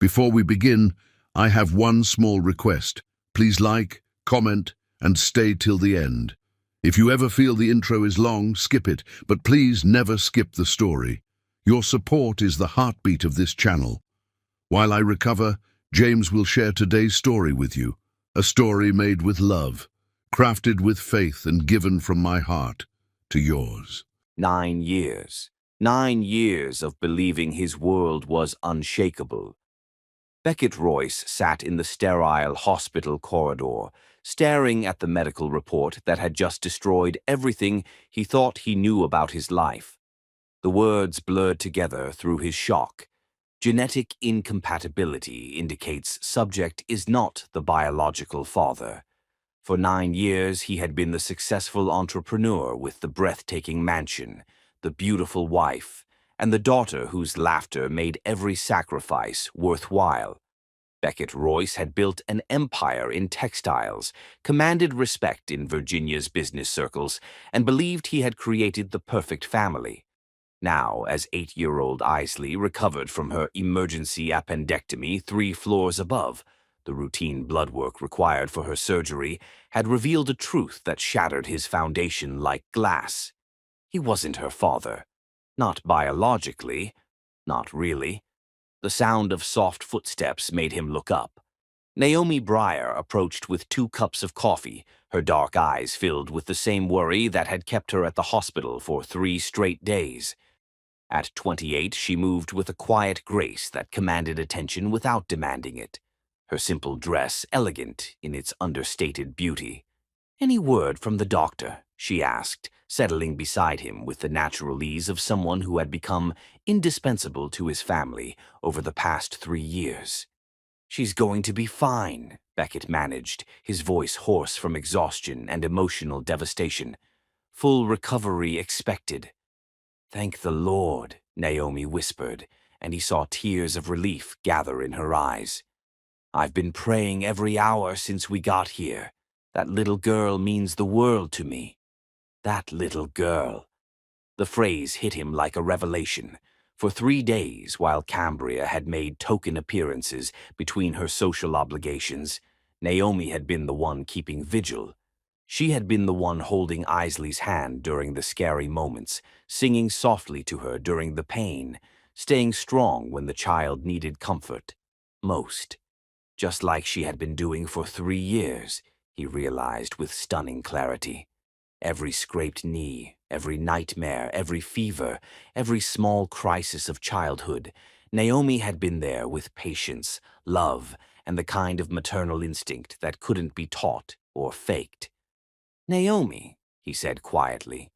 Before we begin, I have one small request. Please like, comment, and stay till the end. If you ever feel the intro is long, skip it, but please never skip the story. Your support is the heartbeat of this channel. While I recover, James will share today's story with you, a story made with love, crafted with faith and given from my heart to yours. 9 years. 9 years of believing his world was unshakable. Beckett Royce sat in the sterile hospital corridor, staring at the medical report that had just destroyed everything he thought he knew about his life. The words blurred together through his shock. Genetic incompatibility indicates subject is not the biological father. For 9 years, he had been the successful entrepreneur with the breathtaking mansion, the beautiful wife, and the daughter whose laughter made every sacrifice worthwhile. Beckett Royce had built an empire in textiles, commanded respect in Virginia's business circles, and believed he had created the perfect family. Now, as 8-year-old Isley recovered from her emergency appendectomy 3 floors above, the routine blood work required for her surgery had revealed a truth that shattered his foundation like glass. He wasn't her father. Not biologically. Not really. The sound of soft footsteps made him look up. Naomi Breyer approached with 2 cups of coffee, her dark eyes filled with the same worry that had kept her at the hospital for 3 straight days. At 28, she moved with a quiet grace that commanded attention without demanding it. Her simple dress elegant in its understated beauty. "Any word from the doctor?" she asked, settling beside him with the natural ease of someone who had become indispensable to his family over the past 3 years. "She's going to be fine," Beckett managed, his voice hoarse from exhaustion and emotional devastation. "Full recovery expected." "Thank the Lord," Naomi whispered, and he saw tears of relief gather in her eyes. "I've been praying every hour since we got here. That little girl means the world to me." That little girl. The phrase hit him like a revelation. For 3 days, while Cambria had made token appearances between her social obligations, Naomi had been the one keeping vigil. She had been the one holding Isley's hand during the scary moments, singing softly to her during the pain, staying strong when the child needed comfort most. Just like she had been doing for 3 years, he realized with stunning clarity. Every scraped knee, every nightmare, every fever, every small crisis of childhood, Naomi had been there with patience, love, and the kind of maternal instinct that couldn't be taught or faked. "Naomi," he said quietly,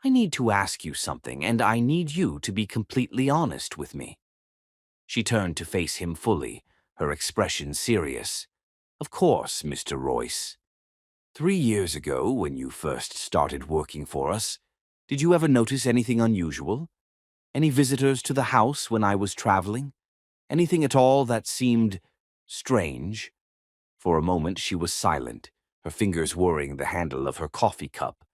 "I need to ask you something, and I need you to be completely honest with me." She turned to face him fully, her expression serious. "Of course, Mr. Royce. 3 years ago, when you first started working for us, did you ever notice anything unusual? Any visitors to the house when I was traveling? Anything at all that seemed strange?" For a moment she was silent, her fingers whirring the handle of her coffee cup.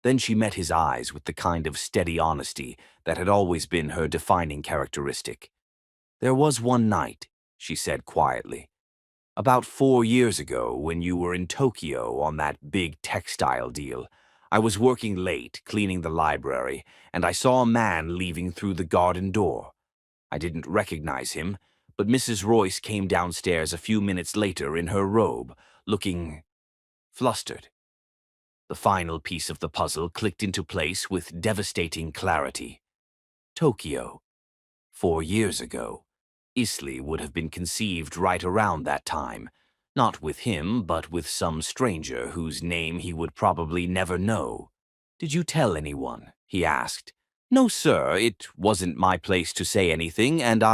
Then she met his eyes with the kind of steady honesty that had always been her defining characteristic. "There was one night," she said quietly. "About 4 years ago, when you were in Tokyo on that big textile deal, I was working late, cleaning the library, and I saw a man leaving through the garden door. I didn't recognize him, but Mrs. Royce came downstairs a few minutes later in her robe, looking flustered." The final piece of the puzzle clicked into place with devastating clarity. Tokyo. 4 years ago. Isley would have been conceived right around that time, not with him, but with some stranger whose name he would probably never know. "Did you tell anyone?" he asked. "No, sir, it wasn't my place to say anything, and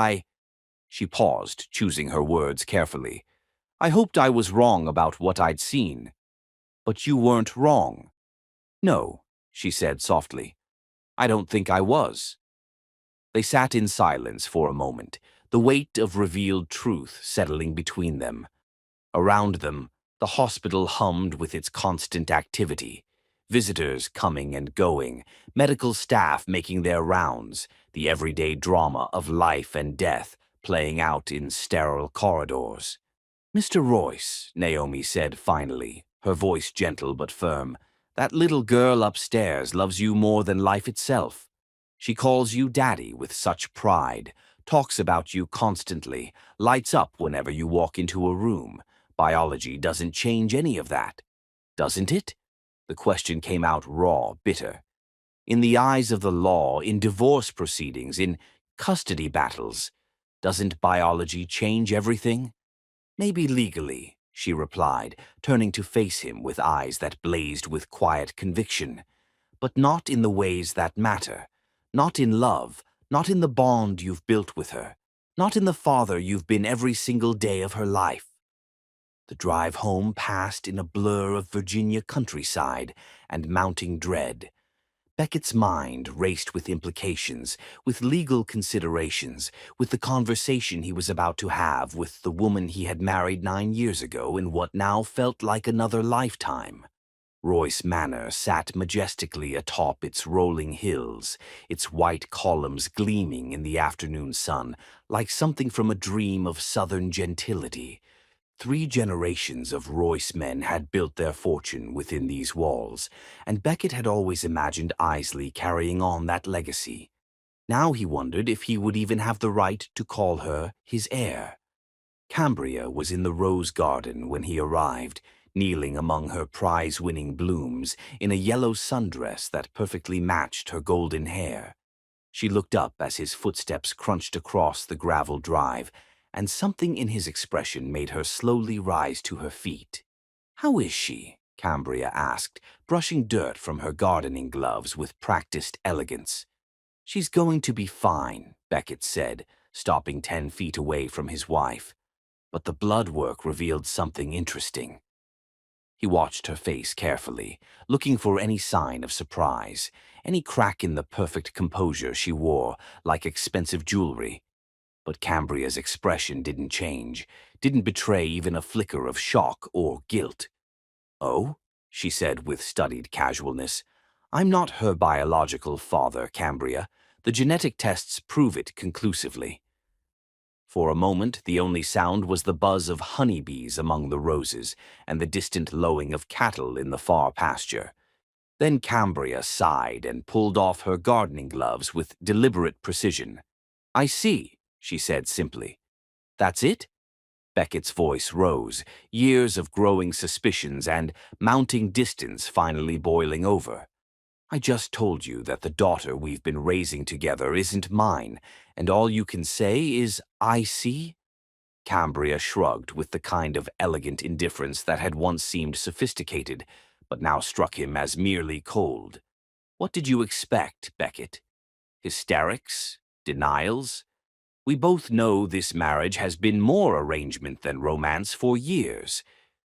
She paused, choosing her words carefully. "I hoped I was wrong about what I'd seen." "But you weren't wrong." "No," she said softly. "I don't think I was." They sat in silence for a moment, the weight of revealed truth settling between them. Around them, the hospital hummed with its constant activity. Visitors coming and going, medical staff making their rounds, the everyday drama of life and death playing out in sterile corridors. "Mr. Royce," Naomi said finally, her voice gentle but firm, "that little girl upstairs loves you more than life itself. She calls you Daddy with such pride, talks about you constantly, lights up whenever you walk into a room. Biology doesn't change any of that, doesn't it?" The question came out raw, bitter. "In the eyes of the law, in divorce proceedings, in custody battles, doesn't biology change everything?" "Maybe legally," she replied, turning to face him with eyes that blazed with quiet conviction. "But not in the ways that matter. Not in love, not in the bond you've built with her, not in the father you've been every single day of her life." The drive home passed in a blur of Virginia countryside and mounting dread. Beckett's mind raced with implications, with legal considerations, with the conversation he was about to have with the woman he had married 9 years ago in what now felt like another lifetime. Royce Manor sat majestically atop its rolling hills, its white columns gleaming in the afternoon sun, like something from a dream of southern gentility. 3 generations of Royce men had built their fortune within these walls, and Beckett had always imagined Isley carrying on that legacy. Now he wondered if he would even have the right to call her his heir. Cambria was in the rose garden when he arrived, kneeling among her prize-winning blooms in a yellow sundress that perfectly matched her golden hair. She looked up as his footsteps crunched across the gravel drive, and something in his expression made her slowly rise to her feet. "How is she?" Cambria asked, brushing dirt from her gardening gloves with practiced elegance. "She's going to be fine," Beckett said, stopping 10 feet away from his wife. But the blood work revealed something interesting. He watched her face carefully, looking for any sign of surprise, any crack in the perfect composure she wore, like expensive jewelry. But Cambria's expression didn't change, didn't betray even a flicker of shock or guilt. "Oh?" she said with studied casualness. "I'm not her biological father, Cambria. The genetic tests prove it conclusively." For a moment, the only sound was the buzz of honeybees among the roses and the distant lowing of cattle in the far pasture. Then Cambria sighed and pulled off her gardening gloves with deliberate precision. "I see," she said simply. "That's it?" Beckett's voice rose, years of growing suspicions and mounting distance finally boiling over. "I just told you that the daughter we've been raising together isn't mine, and all you can say is, 'I see'?" Cambria shrugged with the kind of elegant indifference that had once seemed sophisticated, but now struck him as merely cold. "What did you expect, Beckett? Hysterics? Denials? We both know this marriage has been more arrangement than romance for years.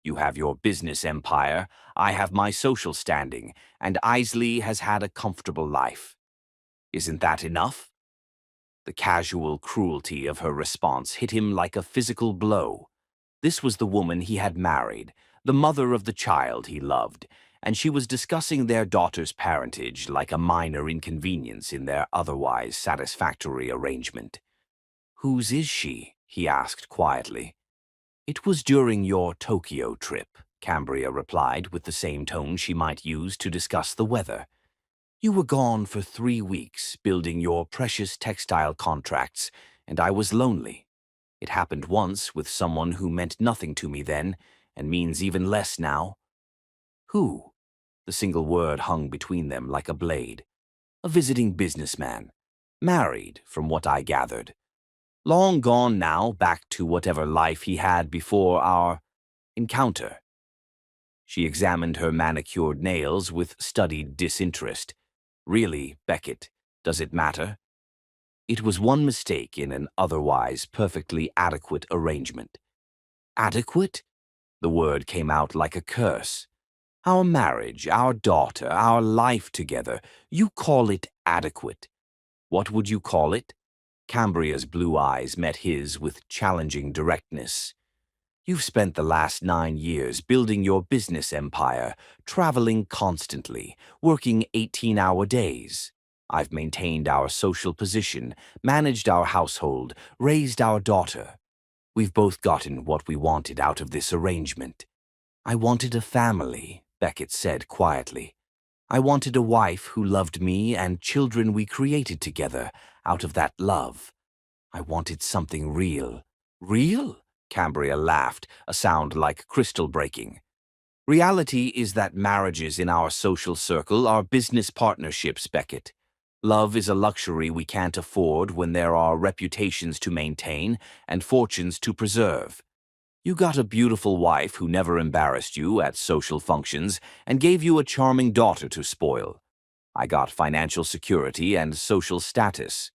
You have your business empire, I have my social standing, and Isley has had a comfortable life. Isn't that enough?" The casual cruelty of her response hit him like a physical blow. This was the woman he had married, the mother of the child he loved, and she was discussing their daughter's parentage like a minor inconvenience in their otherwise satisfactory arrangement. "Whose is she?" he asked quietly. "It was during your Tokyo trip," Cambria replied with the same tone she might use to discuss the weather. "You were gone for 3 weeks, building your precious textile contracts, and I was lonely. It happened once with someone who meant nothing to me then, and means even less now." "Who?" The single word hung between them like a blade. "A visiting businessman. Married, from what I gathered. Long gone now, back to whatever life he had before our encounter." She examined her manicured nails with studied disinterest. "Really, Beckett, does it matter?" It was one mistake in an otherwise perfectly adequate arrangement. "Adequate?" The word came out like a curse. "Our marriage, our daughter, our life together, you call it adequate. What would you call it?" Cambria's blue eyes met his with challenging directness. "You've spent the last 9 years building your business empire, traveling constantly, working 18-hour days. I've maintained our social position, managed our household, raised our daughter. We've both gotten what we wanted out of this arrangement. I wanted a family, Beckett said quietly. I wanted a wife who loved me and children we created together out of that love. I wanted something real. Real? Cambria laughed, a sound like crystal breaking. Reality is that marriages in our social circle are business partnerships, Beckett. Love is a luxury we can't afford when there are reputations to maintain and fortunes to preserve. You got a beautiful wife who never embarrassed you at social functions and gave you a charming daughter to spoil. I got financial security and social status.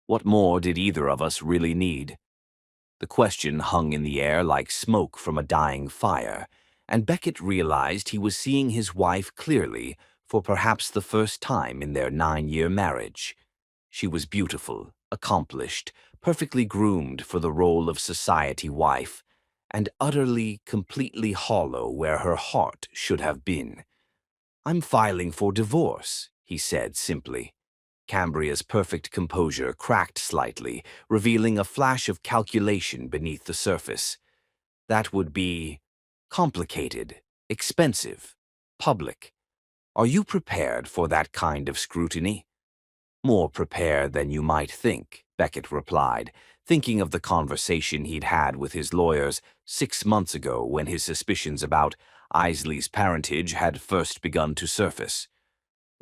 What more did either of us really need? The question hung in the air like smoke from a dying fire, and Beckett realized he was seeing his wife clearly for perhaps the first time in their 9-year marriage. She was beautiful, accomplished, perfectly groomed for the role of society wife, and utterly, completely hollow where her heart should have been. "I'm filing for divorce," he said simply. Cambria's perfect composure cracked slightly, revealing a flash of calculation beneath the surface. That would be complicated, expensive, public. Are you prepared for that kind of scrutiny? More prepared than you might think, Beckett replied, thinking of the conversation he'd had with his lawyers 6 months ago when his suspicions about Isley's parentage had first begun to surface.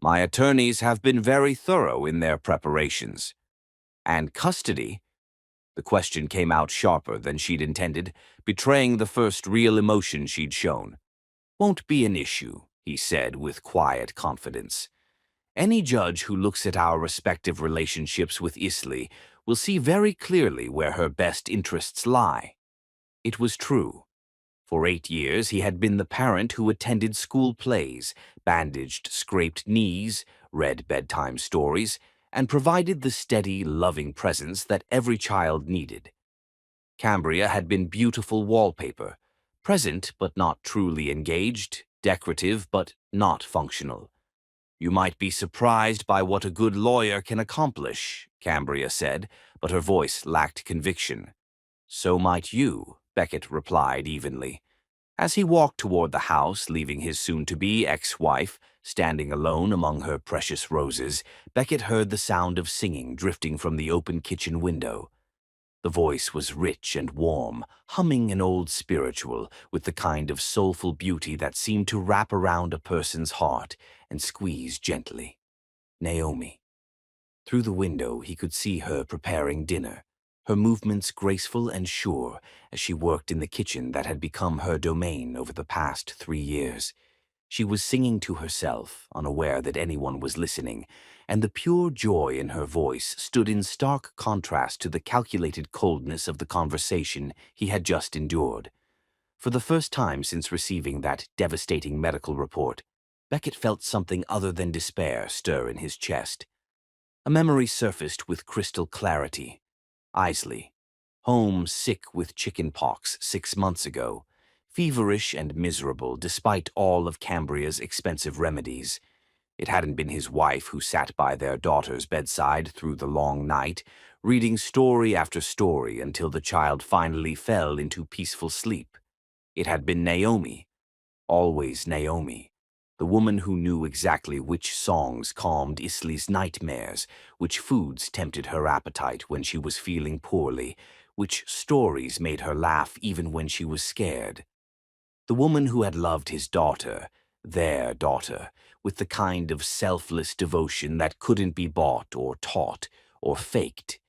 My attorneys have been very thorough in their preparations. And custody? The question came out sharper than she'd intended, betraying the first real emotion she'd shown. Won't be an issue, he said with quiet confidence. Any judge who looks at our respective relationships with Isley will see very clearly where her best interests lie. It was true. For 8 years, he had been the parent who attended school plays, bandaged scraped knees, read bedtime stories, and provided the steady, loving presence that every child needed. Cambria had been beautiful wallpaper, present but not truly engaged, decorative but not functional. You might be surprised by what a good lawyer can accomplish, Cambria said, but her voice lacked conviction. So might you, Beckett replied evenly. As he walked toward the house, leaving his soon-to-be ex-wife standing alone among her precious roses, Beckett heard the sound of singing drifting from the open kitchen window. The voice was rich and warm, humming an old spiritual with the kind of soulful beauty that seemed to wrap around a person's heart and squeeze gently. Naomi. Through the window, he could see her preparing dinner, her movements graceful and sure as she worked in the kitchen that had become her domain over the past 3 years. She was singing to herself, unaware that anyone was listening, and the pure joy in her voice stood in stark contrast to the calculated coldness of the conversation he had just endured. For the first time since receiving that devastating medical report, Beckett felt something other than despair stir in his chest. A memory surfaced with crystal clarity. Isley, home sick with chicken pox 6 months ago, feverish and miserable despite all of Cambria's expensive remedies. It hadn't been his wife who sat by their daughter's bedside through the long night, reading story after story until the child finally fell into peaceful sleep. It had been Naomi, always Naomi, the woman who knew exactly which songs calmed Isley's nightmares, which foods tempted her appetite when she was feeling poorly, which stories made her laugh even when she was scared. The woman who had loved his daughter, their daughter, with the kind of selfless devotion that couldn't be bought or taught or faked.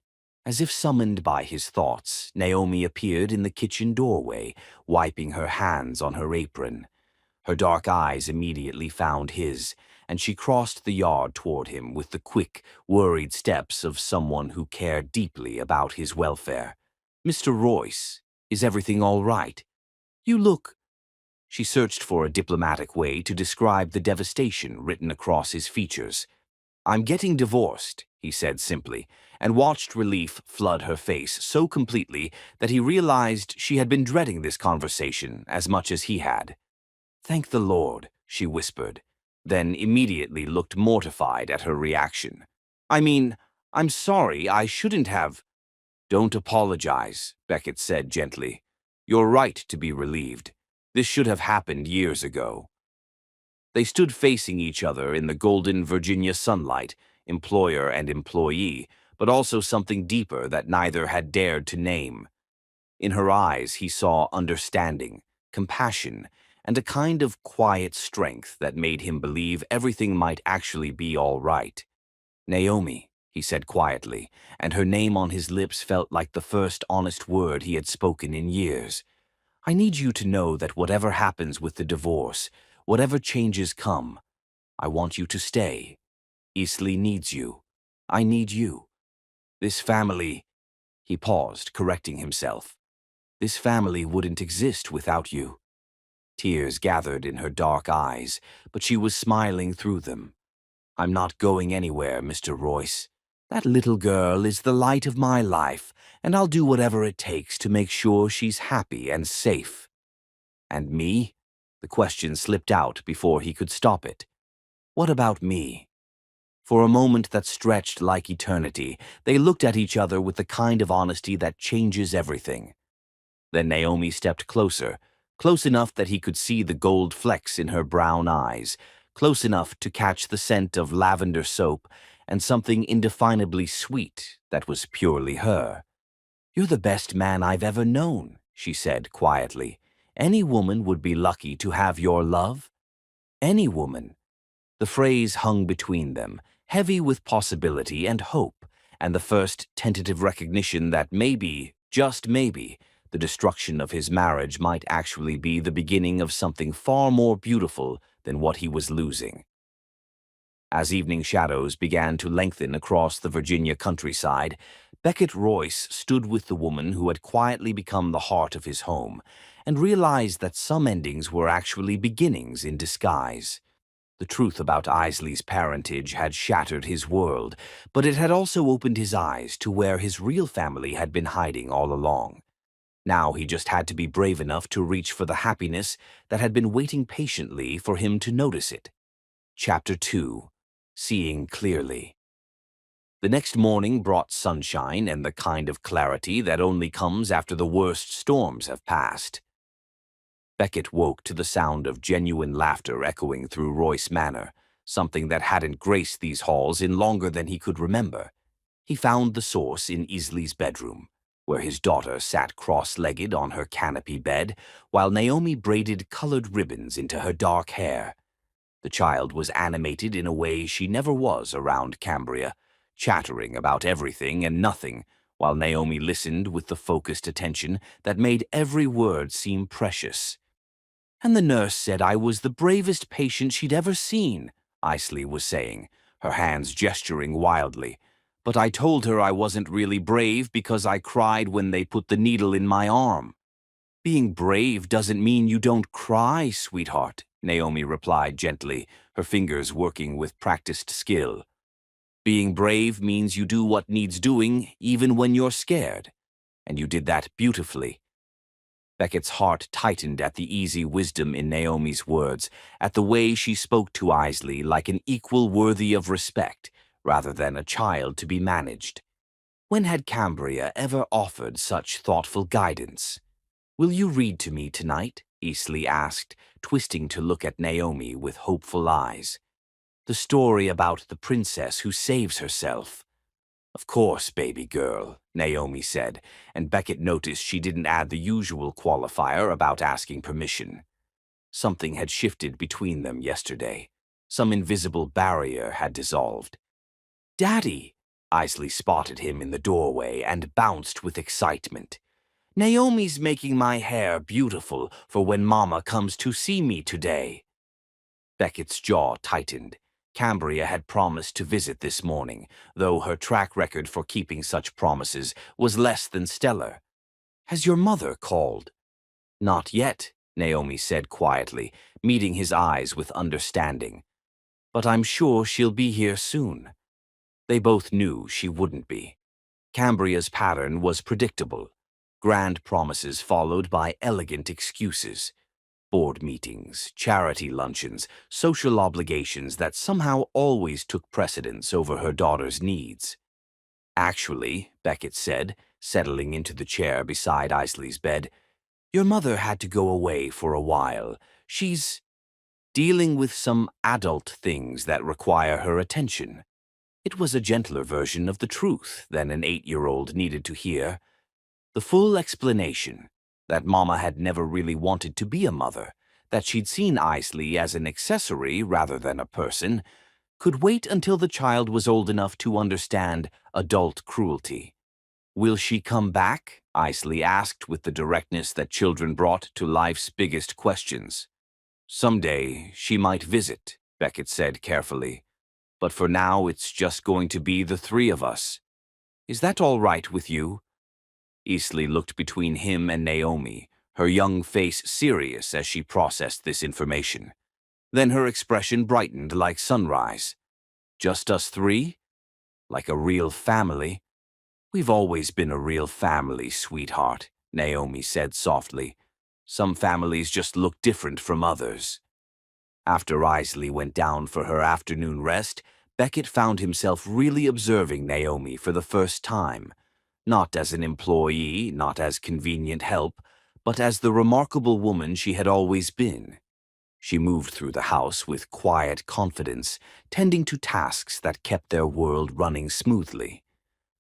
As if summoned by his thoughts, Naomi appeared in the kitchen doorway, wiping her hands on her apron. Her dark eyes immediately found his, and she crossed the yard toward him with the quick, worried steps of someone who cared deeply about his welfare. "Mr. Royce, is everything all right? You look—" She searched for a diplomatic way to describe the devastation written across his features. "I'm getting divorced," he said simply, and watched relief flood her face so completely that he realized she had been dreading this conversation as much as he had. "Thank the Lord," she whispered. then immediately looked mortified at her reaction. "I mean, I'm sorry, I shouldn't have—" "Don't apologize," Beckett said gently. "You're right to be relieved. This should have happened years ago." They stood facing each other in the golden Virginia sunlight, employer and employee, but also something deeper that neither had dared to name. In her eyes he saw understanding, compassion, and a kind of quiet strength that made him believe everything might actually be all right. "Naomi," he said quietly, and her name on his lips felt like the first honest word he had spoken in years. "I need you to know that whatever happens with the divorce, whatever changes come, I want you to stay. Eastleigh needs you. I need you. This family—" He paused, correcting himself. "This family wouldn't exist without you." Tears gathered in her dark eyes, but she was smiling through them. "I'm not going anywhere, Mr. Royce. That little girl is the light of my life, and I'll do whatever it takes to make sure she's happy and safe." "And me?" The question slipped out before he could stop it. "What about me?" For a moment that stretched like eternity, they looked at each other with the kind of honesty that changes everything. Then Naomi stepped closer, close enough that he could see the gold flecks in her brown eyes, close enough to catch the scent of lavender soap and something indefinably sweet that was purely her. "You're the best man I've ever known," she said quietly. "Any woman would be lucky to have your love. Any woman." The phrase hung between them, heavy with possibility and hope, and the first tentative recognition that maybe, just maybe, the destruction of his marriage might actually be the beginning of something far more beautiful than what he was losing. As evening shadows began to lengthen across the Virginia countryside, Beckett Royce stood with the woman who had quietly become the heart of his home, and realized that some endings were actually beginnings in disguise. The truth about Isley's parentage had shattered his world, but it had also opened his eyes to where his real family had been hiding all along. Now he just had to be brave enough to reach for the happiness that had been waiting patiently for him to notice it. Chapter 2: Seeing Clearly. The next morning brought sunshine and the kind of clarity that only comes after the worst storms have passed. Beckett woke to the sound of genuine laughter echoing through Royce Manor, something that hadn't graced these halls in longer than he could remember. He found the source in Easley's bedroom, where his daughter sat cross-legged on her canopy bed, while Naomi braided colored ribbons into her dark hair. The child was animated in a way she never was around Cambria, chattering about everything and nothing, while Naomi listened with the focused attention that made every word seem precious. "And the nurse said I was the bravest patient she'd ever seen," Isley was saying, her hands gesturing wildly. "But I told her I wasn't really brave because I cried when they put the needle in my arm." "Being brave doesn't mean you don't cry, sweetheart," Naomi replied gently, her fingers working with practiced skill. "Being brave means you do what needs doing even when you're scared. And you did that beautifully." Beckett's heart tightened at the easy wisdom in Naomi's words, at the way she spoke to Isley like an equal worthy of respect, rather than a child to be managed. When had Cambria ever offered such thoughtful guidance? "Will you read to me tonight?" Eastleigh asked, twisting to look at Naomi with hopeful eyes. "The story about the princess who saves herself." "Of course, baby girl," Naomi said, and Beckett noticed she didn't add the usual qualifier about asking permission. Something had shifted between them yesterday. Some invisible barrier had dissolved. "Daddy!" Isley spotted him in the doorway and bounced with excitement. "Naomi's making my hair beautiful for when Mama comes to see me today." Beckett's jaw tightened. Cambria had promised to visit this morning, though her track record for keeping such promises was less than stellar. "Has your mother called?" "Not yet," Naomi said quietly, meeting his eyes with understanding. "But I'm sure she'll be here soon." They both knew she wouldn't be. Cambria's pattern was predictable. Grand promises followed by elegant excuses. board meetings, charity luncheons, social obligations that somehow always took precedence over her daughter's needs. Actually, Beckett said, settling into the chair beside Isley's bed, your mother had to go away for a while. She's dealing with some adult things that require her attention. It was a gentler version of the truth than an 8-year-old needed to hear. The full explanation that Mama had never really wanted to be a mother, that she'd seen Isley as an accessory rather than a person, could wait until the child was old enough to understand adult cruelty. Will she come back? Isley asked with the directness that children brought to life's biggest questions. Someday she might visit, Beckett said carefully. But for now it's just going to be the three of us. Is that all right with you? Isley looked between him and Naomi, her young face serious as she processed this information. Then her expression brightened like sunrise. Just us three? Like a real family? We've always been a real family, sweetheart, Naomi said softly. Some families just look different from others. After Isley went down for her afternoon rest, Beckett found himself really observing Naomi for the first time. Not as an employee, not as convenient help, but as the remarkable woman she had always been. She moved through the house with quiet confidence, tending to tasks that kept their world running smoothly.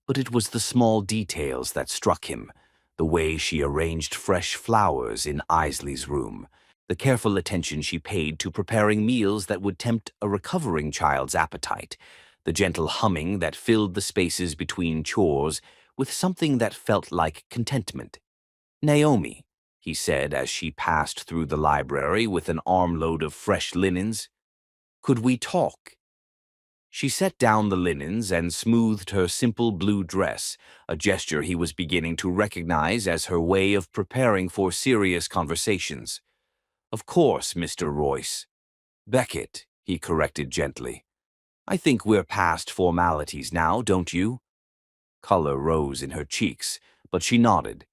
But it was the small details that struck him, the way she arranged fresh flowers in Isley's room, the careful attention she paid to preparing meals that would tempt a recovering child's appetite, the gentle humming that filled the spaces between chores with something that felt like contentment. Naomi, he said as she passed through the library with an armload of fresh linens, could we talk? She set down the linens and smoothed her simple blue dress, a gesture he was beginning to recognize as her way of preparing for serious conversations. Of course, Mr. Royce. Beckett, he corrected gently. I think we're past formalities now, don't you? Color rose in her cheeks, but she nodded.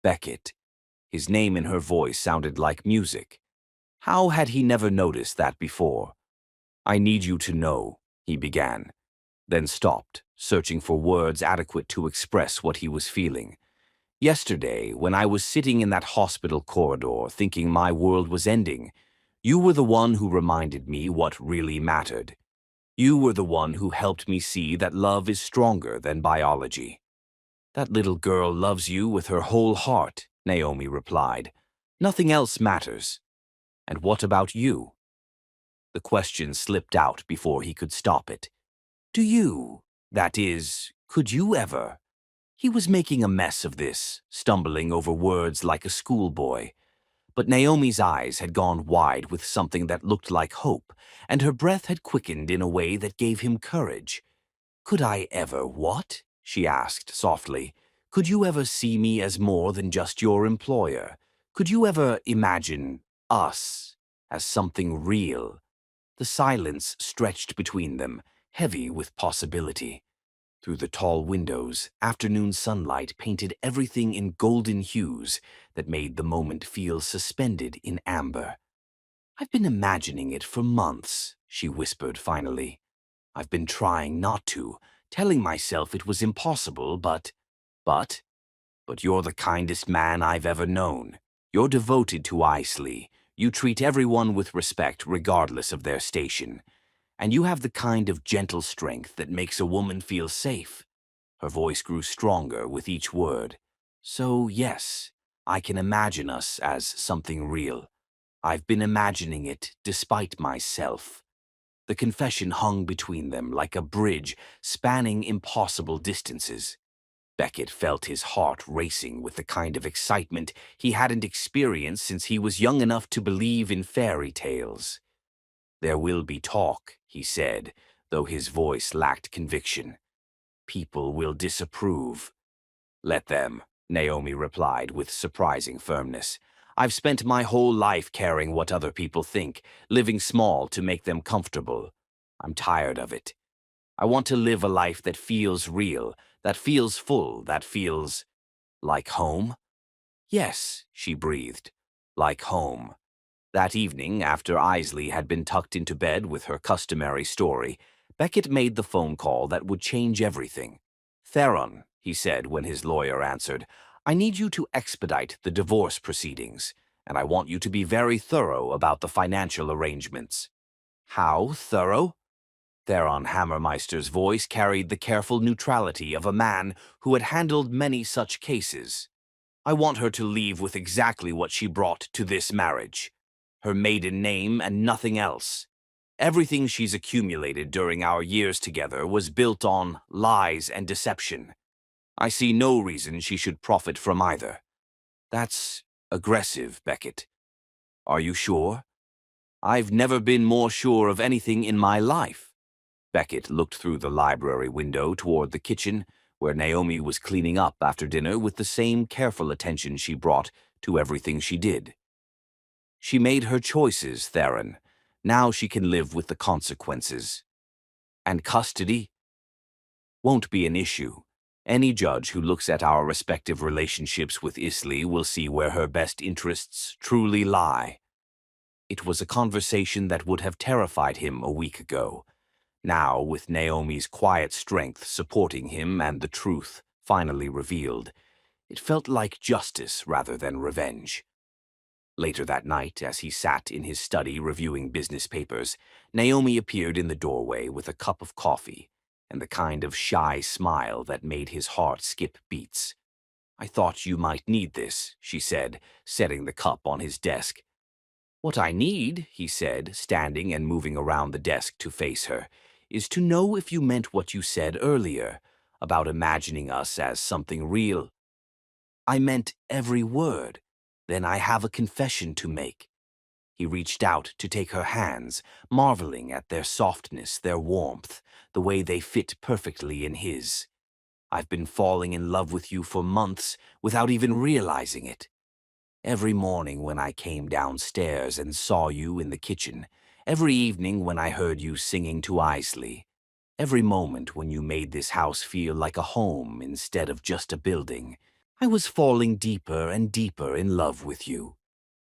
Beckett. His name in her voice sounded like music. How had he never noticed that before? I need you to know, he began, then stopped, searching for words adequate to express what he was feeling. Yesterday, when I was sitting in that hospital corridor thinking my world was ending, you were the one who reminded me what really mattered. You were the one who helped me see that love is stronger than biology. That little girl loves you with her whole heart, Naomi replied. Nothing else matters. And what about you? The question slipped out before he could stop it. Do you, that is, could you ever? He was making a mess of this, stumbling over words like a schoolboy. But Naomi's eyes had gone wide with something that looked like hope, and her breath had quickened in a way that gave him courage. Could I ever what? She asked softly. Could you ever see me as more than just your employer? Could you ever imagine us as something real? The silence stretched between them, heavy with possibility. Through the tall windows, afternoon sunlight painted everything in golden hues that made the moment feel suspended in amber. I've been imagining it for months, she whispered finally. I've been trying not to, telling myself it was impossible, but you're the kindest man I've ever known. You're devoted to Isley. You treat everyone with respect regardless of their station. And you have the kind of gentle strength that makes a woman feel safe. Her voice grew stronger with each word. So, yes, I can imagine us as something real. I've been imagining it despite myself. The confession hung between them like a bridge spanning impossible distances. Beckett felt his heart racing with the kind of excitement he hadn't experienced since he was young enough to believe in fairy tales. There will be talk, he said, though his voice lacked conviction. People will disapprove. Let them, Naomi replied with surprising firmness. I've spent my whole life caring what other people think, living small to make them comfortable. I'm tired of it. I want to live a life that feels real, that feels full, that feels like home. Yes, she breathed, like home. That evening, after Isley had been tucked into bed with her customary story, Beckett made the phone call that would change everything. "Theron," he said when his lawyer answered, "I need you to expedite the divorce proceedings, and I want you to be very thorough about the financial arrangements." "How thorough?" Theron Hammermeister's voice carried the careful neutrality of a man who had handled many such cases. "I want her to leave with exactly what she brought to this marriage. Her maiden name and nothing else. Everything she's accumulated during our years together was built on lies and deception. I see no reason she should profit from either." "That's aggressive, Beckett." "Are you sure?" "I've never been more sure of anything in my life." Beckett looked through the library window toward the kitchen, where Naomi was cleaning up after dinner with the same careful attention she brought to everything she did. "She made her choices, Theron. Now she can live with the consequences. And custody won't be an issue. Any judge who looks at our respective relationships with Isley will see where her best interests truly lie." It was a conversation that would have terrified him a week ago. Now, with Naomi's quiet strength supporting him and the truth finally revealed, it felt like justice rather than revenge. Later that night, as he sat in his study reviewing business papers, Naomi appeared in the doorway with a cup of coffee and the kind of shy smile that made his heart skip beats. "I thought you might need this," she said, setting the cup on his desk. "What I need," he said, standing and moving around the desk to face her, "is to know if you meant what you said earlier about imagining us as something real." "I meant every word. Then I have a confession to make." He reached out to take her hands, marveling at their softness, their warmth, the way they fit perfectly in his. "I've been falling in love with you for months without even realizing it. Every morning when I came downstairs and saw you in the kitchen, every evening when I heard you singing to Isley, every moment when you made this house feel like a home instead of just a building, I was falling deeper and deeper in love with you."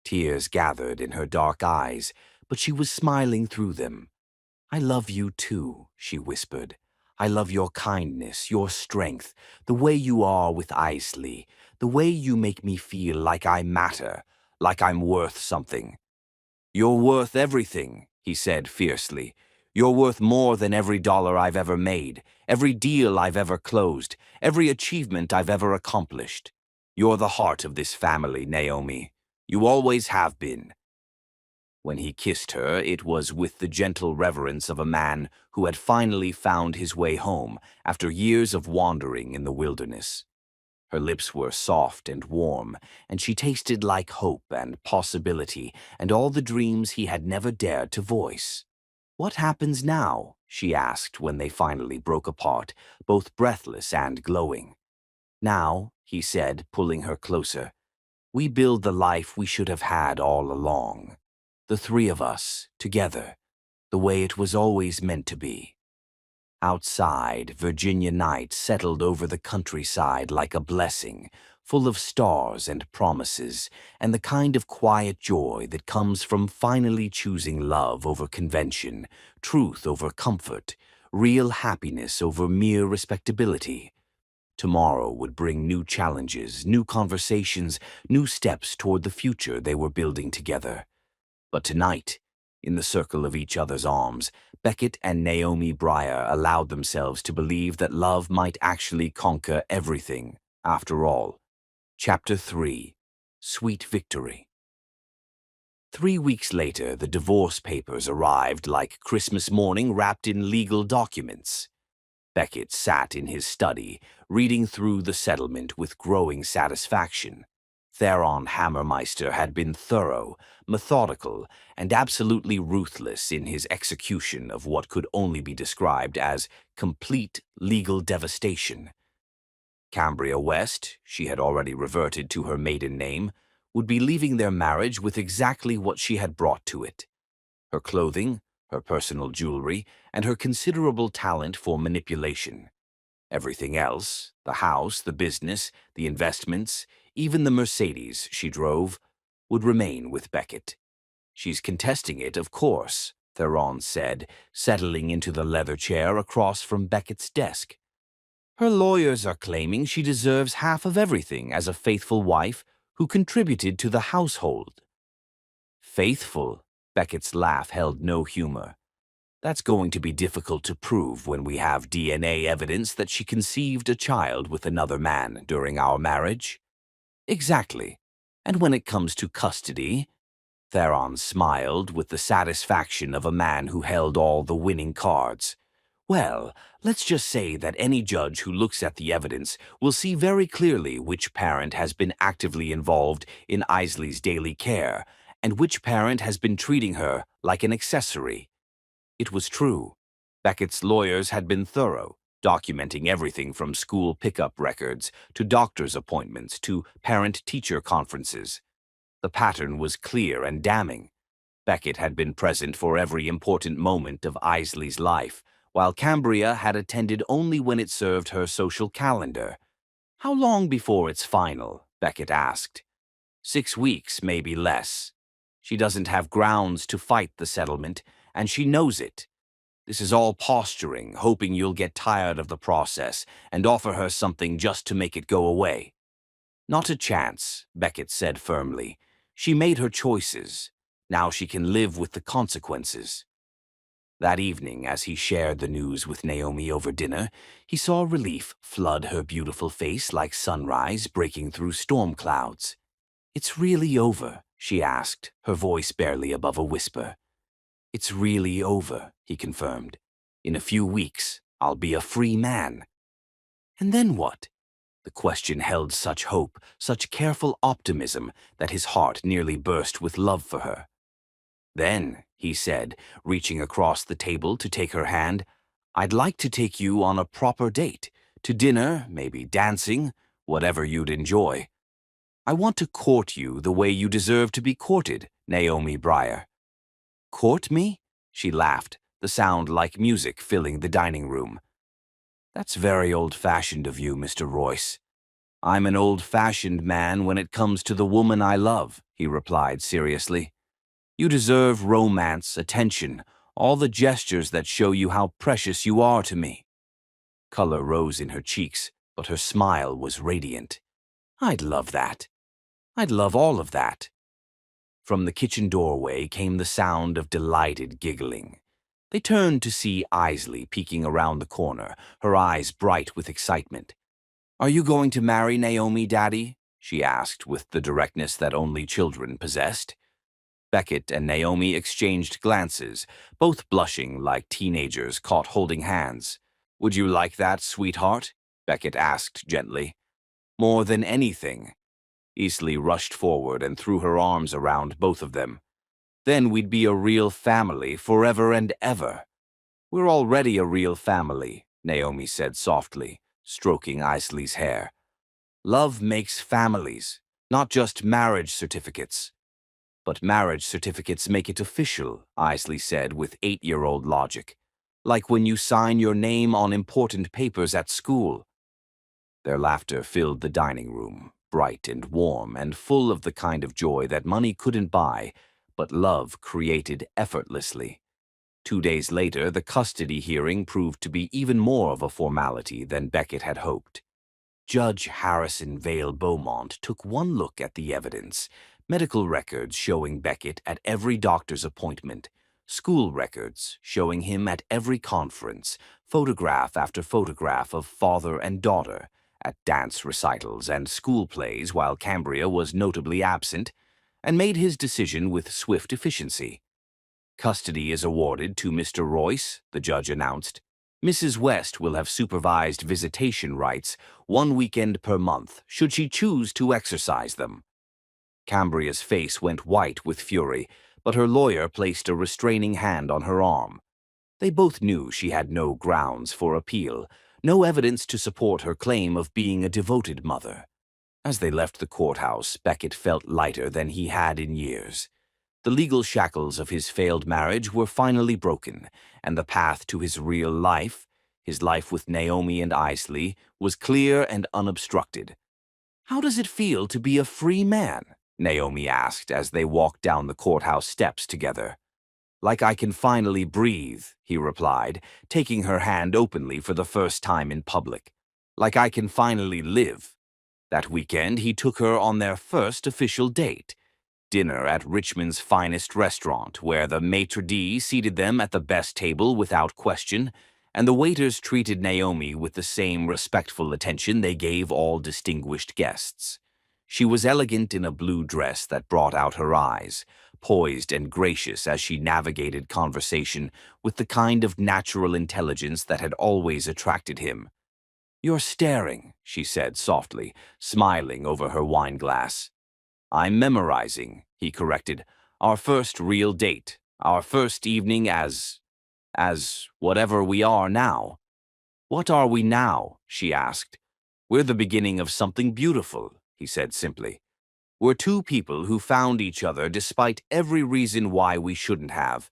Tears gathered in her dark eyes, but she was smiling through them. "I love you too," she whispered. "I love your kindness, your strength, the way you are with Isley, the way you make me feel like I matter, like I'm worth something." "You're worth everything," he said fiercely. "You're worth more than every dollar I've ever made, every deal I've ever closed, every achievement I've ever accomplished. You're the heart of this family, Naomi. You always have been." When he kissed her, it was with the gentle reverence of a man who had finally found his way home after years of wandering in the wilderness. Her lips were soft and warm, and she tasted like hope and possibility and all the dreams he had never dared to voice. "What happens now?" she asked when they finally broke apart, both breathless and glowing. "Now," he said, pulling her closer, "we build the life we should have had all along. The three of us, together, the way it was always meant to be." Outside, Virginia night settled over the countryside like a blessing, full of stars and promises, and the kind of quiet joy that comes from finally choosing love over convention, truth over comfort, real happiness over mere respectability. Tomorrow would bring new challenges, new conversations, new steps toward the future they were building together. But tonight, in the circle of each other's arms, Beckett and Naomi Breyer allowed themselves to believe that love might actually conquer everything, after all. Chapter 3. Sweet Victory. 3 weeks later, the divorce papers arrived like Christmas morning wrapped in legal documents. Beckett sat in his study, reading through the settlement with growing satisfaction. Theron Hammermeister had been thorough, methodical, and absolutely ruthless in his execution of what could only be described as complete legal devastation. Cambria West, she had already reverted to her maiden name, would be leaving their marriage with exactly what she had brought to it: her clothing, her personal jewelry, and her considerable talent for manipulation. Everything else, the house, the business, the investments, even the Mercedes she drove, would remain with Beckett. She's contesting it, of course, Theron said, settling into the leather chair across from Beckett's desk. Her lawyers are claiming she deserves half of everything as a faithful wife who contributed to the household. Faithful? Beckett's laugh held no humor. That's going to be difficult to prove when we have DNA evidence that she conceived a child with another man during our marriage. Exactly. And when it comes to custody, Theron smiled with the satisfaction of a man who held all the winning cards. Well, let's just say that any judge who looks at the evidence will see very clearly which parent has been actively involved in Isley's daily care and which parent has been treating her like an accessory. It was true. Beckett's lawyers had been thorough, documenting everything from school pickup records to doctor's appointments to parent-teacher conferences. The pattern was clear and damning. Beckett had been present for every important moment of Isley's life, while Cambria had attended only when it served her social calendar. How long before it's final? Beckett asked. 6 weeks, maybe less. She doesn't have grounds to fight the settlement, and she knows it. This is all posturing, hoping you'll get tired of the process and offer her something just to make it go away. Not a chance, Beckett said firmly. She made her choices. Now she can live with the consequences. That evening, as he shared the news with Naomi over dinner, he saw relief flood her beautiful face like sunrise breaking through storm clouds. "It's really over?" she asked, her voice barely above a whisper. "It's really over," he confirmed. "In a few weeks, I'll be a free man." And then what? The question held such hope, such careful optimism, that his heart nearly burst with love for her. "Then," he said, reaching across the table to take her hand, "I'd like to take you on a proper date, to dinner, maybe dancing, whatever you'd enjoy. I want to court you the way you deserve to be courted, Naomi Breyer." "Court me?" She laughed, the sound like music filling the dining room. "That's very old-fashioned of you, Mr. Royce." "I'm an old-fashioned man when it comes to the woman I love," he replied seriously. "You deserve romance, attention, all the gestures that show you how precious you are to me." Color rose in her cheeks, but her smile was radiant. "I'd love that. I'd love all of that." From the kitchen doorway came the sound of delighted giggling. They turned to see Isley peeking around the corner, her eyes bright with excitement. "Are you going to marry Naomi, Daddy?" she asked with the directness that only children possessed. Beckett and Naomi exchanged glances, both blushing like teenagers caught holding hands. "Would you like that, sweetheart?" Beckett asked gently. "More than anything." Isley rushed forward and threw her arms around both of them. "Then we'd be a real family forever and ever." "We're already a real family," Naomi said softly, stroking Isley's hair. "Love makes families, not just marriage certificates." "But marriage certificates make it official," Isley said with 8-year-old logic. "Like when you sign your name on important papers at school." Their laughter filled the dining room, bright and warm and full of the kind of joy that money couldn't buy, but love created effortlessly. 2 days later, the custody hearing proved to be even more of a formality than Beckett had hoped. Judge Harrison Vale Beaumont took one look at the evidence, medical records showing Beckett at every doctor's appointment, school records showing him at every conference, photograph after photograph of father and daughter, at dance recitals and school plays while Cambria was notably absent, and made his decision with swift efficiency. "Custody is awarded to Mr. Royce," the judge announced. "Mrs. West will have supervised visitation rights 1 weekend per month, should she choose to exercise them." Cambria's face went white with fury, but her lawyer placed a restraining hand on her arm. They both knew she had no grounds for appeal, no evidence to support her claim of being a devoted mother. As they left the courthouse, Beckett felt lighter than he had in years. The legal shackles of his failed marriage were finally broken, and the path to his real life, his life with Naomi and Isley, was clear and unobstructed. "How does it feel to be a free man?" Naomi asked as they walked down the courthouse steps together. Like I can finally breathe, he replied, taking her hand openly for the first time in public. Like I can finally live. That weekend, he took her on their first official date. Dinner at Richmond's finest restaurant, where the maitre d' seated them at the best table without question, and the waiters treated Naomi with the same respectful attention they gave all distinguished guests. She was elegant in a blue dress that brought out her eyes, poised and gracious as she navigated conversation with the kind of natural intelligence that had always attracted him. "You're staring," she said softly, smiling over her wine glass. "I'm memorizing," he corrected. "Our first real date, our first evening as whatever we are now." "What are we now?" she asked. "We're the beginning of something beautiful," he said simply. "We're two people who found each other despite every reason why we shouldn't have,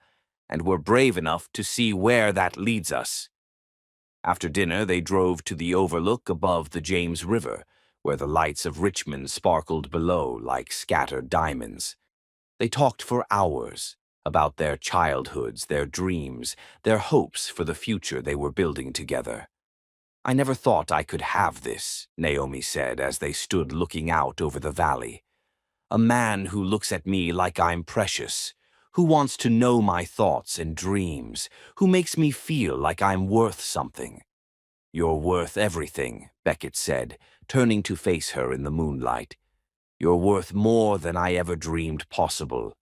and we're brave enough to see where that leads us." After dinner, they drove to the overlook above the James River, where the lights of Richmond sparkled below like scattered diamonds. They talked for hours about their childhoods, their dreams, their hopes for the future they were building together. "I never thought I could have this," Naomi said as they stood looking out over the valley. "A man who looks at me like I'm precious, who wants to know my thoughts and dreams, who makes me feel like I'm worth something." "You're worth everything," Beckett said, turning to face her in the moonlight. "You're worth more than I ever dreamed possible."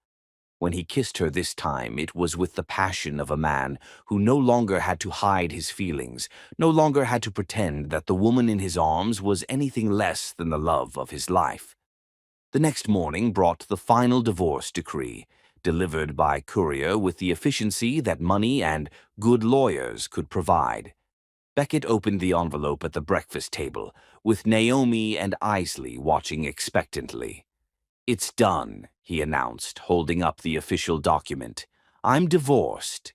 When he kissed her this time, it was with the passion of a man who no longer had to hide his feelings, no longer had to pretend that the woman in his arms was anything less than the love of his life. The next morning brought the final divorce decree, delivered by courier with the efficiency that money and good lawyers could provide. Beckett opened the envelope at the breakfast table, with Naomi and Isley watching expectantly. "It's done," he announced, holding up the official document. "I'm divorced."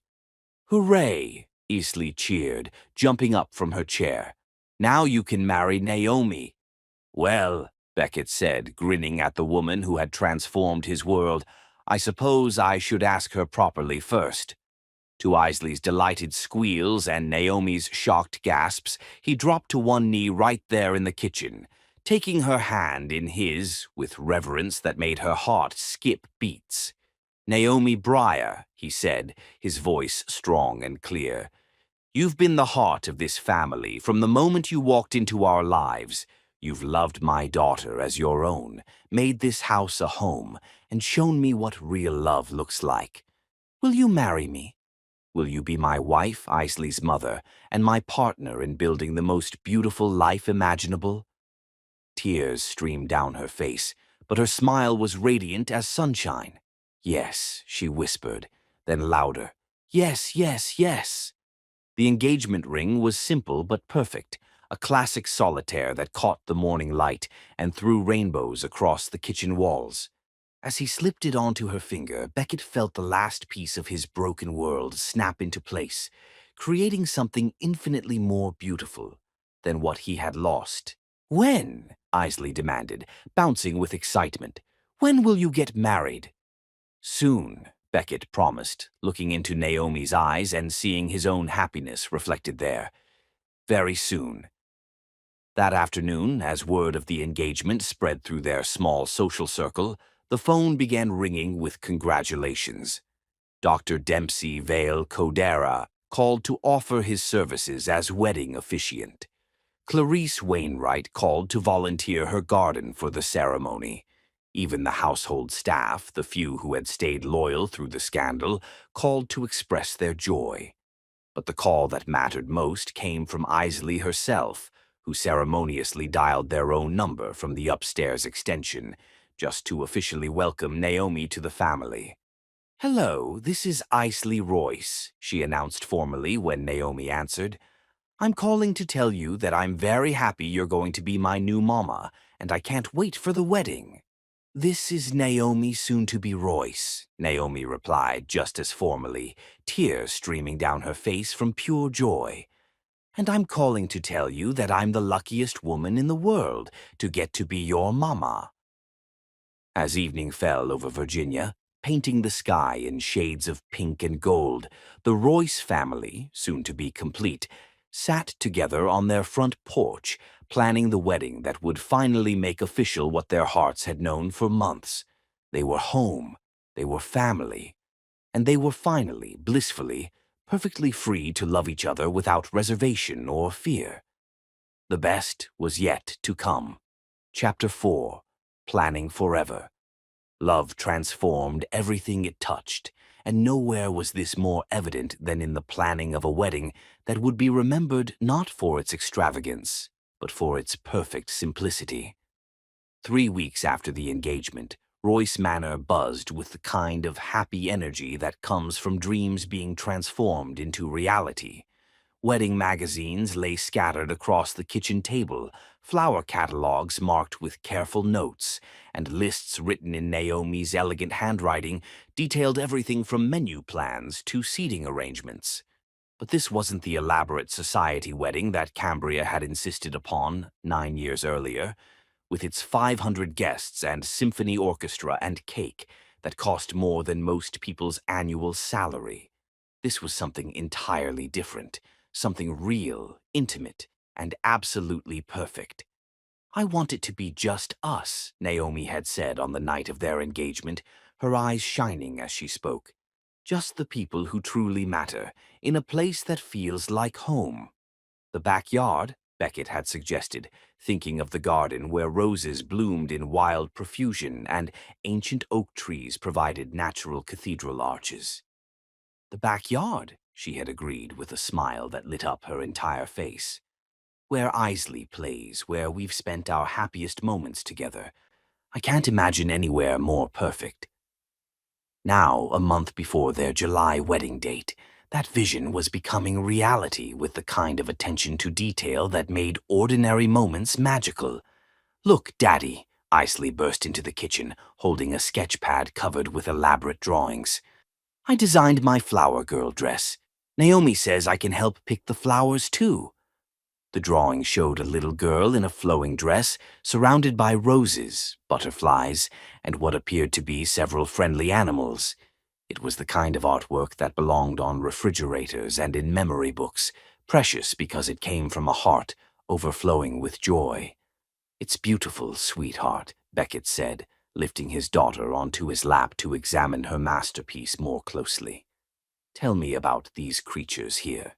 "Hooray!" Isley cheered, jumping up from her chair. "Now you can marry Naomi." "Well," Beckett said, grinning at the woman who had transformed his world, "I suppose I should ask her properly first." To Isley's delighted squeals and Naomi's shocked gasps, he dropped to one knee right there in the kitchen, taking her hand in his with reverence that made her heart skip beats. "Naomi Breyer," he said, his voice strong and clear, "you've been the heart of this family from the moment you walked into our lives. You've loved my daughter as your own, made this house a home, and shown me what real love looks like. Will you marry me? Will you be my wife, Isley's mother, and my partner in building the most beautiful life imaginable?" Tears streamed down her face, but her smile was radiant as sunshine. "Yes," she whispered, then louder, "Yes, yes, yes." The engagement ring was simple but perfect, a classic solitaire that caught the morning light and threw rainbows across the kitchen walls. As he slipped it onto her finger, Beckett felt the last piece of his broken world snap into place, creating something infinitely more beautiful than what he had lost. "When?" Isley demanded, bouncing with excitement. "When will you get married?" "Soon," Beckett promised, looking into Naomi's eyes and seeing his own happiness reflected there. "Very soon." That afternoon, as word of the engagement spread through their small social circle, the phone began ringing with congratulations. Dr. Dempsey Vale Codera called to offer his services as wedding officiant. Clarice Wainwright called to volunteer her garden for the ceremony. Even the household staff, the few who had stayed loyal through the scandal, called to express their joy. But the call that mattered most came from Isley herself, who ceremoniously dialed their own number from the upstairs extension, just to officially welcome Naomi to the family. "Hello, this is Isley Royce," she announced formally when Naomi answered. "I'm calling to tell you that I'm very happy you're going to be my new mama, and I can't wait for the wedding." "This is Naomi soon-to-be Royce," Naomi replied just as formally, tears streaming down her face from pure joy. "And I'm calling to tell you that I'm the luckiest woman in the world to get to be your mama." As evening fell over Virginia, painting the sky in shades of pink and gold, the Royce family, soon to be complete, sat together on their front porch, planning the wedding that would finally make official what their hearts had known for months. They were home, they were family, and they were finally, blissfully, perfectly free to love each other without reservation or fear. The best was yet to come. Chapter 4. Planning Forever. Love transformed everything it touched, and nowhere was this more evident than in the planning of a wedding that would be remembered not for its extravagance, but for its perfect simplicity. 3 weeks after the engagement, Royce Manor buzzed with the kind of happy energy that comes from dreams being transformed into reality. Wedding magazines lay scattered across the kitchen table, flower catalogs marked with careful notes, and lists written in Naomi's elegant handwriting detailed everything from menu plans to seating arrangements. But this wasn't the elaborate society wedding that Cambria had insisted upon 9 years earlier, with its 500 guests and symphony orchestra and cake that cost more than most people's annual salary. This was something entirely different, something real, intimate, and absolutely perfect. "I want it to be just us," Naomi had said on the night of their engagement, her eyes shining as she spoke. "Just the people who truly matter, in a place that feels like home." The backyard, Beckett had suggested, thinking of the garden where roses bloomed in wild profusion and ancient oak trees provided natural cathedral arches. "The backyard," she had agreed with a smile that lit up her entire face. "Where Isley plays, where we've spent our happiest moments together. I can't imagine anywhere more perfect." Now, a month before their July wedding date, that vision was becoming reality with the kind of attention to detail that made ordinary moments magical. "Look, Daddy," Isley burst into the kitchen, holding a sketch pad covered with elaborate drawings. "I designed my flower girl dress. Naomi says I can help pick the flowers, too." The drawing showed a little girl in a flowing dress, surrounded by roses, butterflies, and what appeared to be several friendly animals. It was the kind of artwork that belonged on refrigerators and in memory books, precious because it came from a heart overflowing with joy. "It's beautiful, sweetheart," Beckett said, lifting his daughter onto his lap to examine her masterpiece more closely. "Tell me about these creatures here."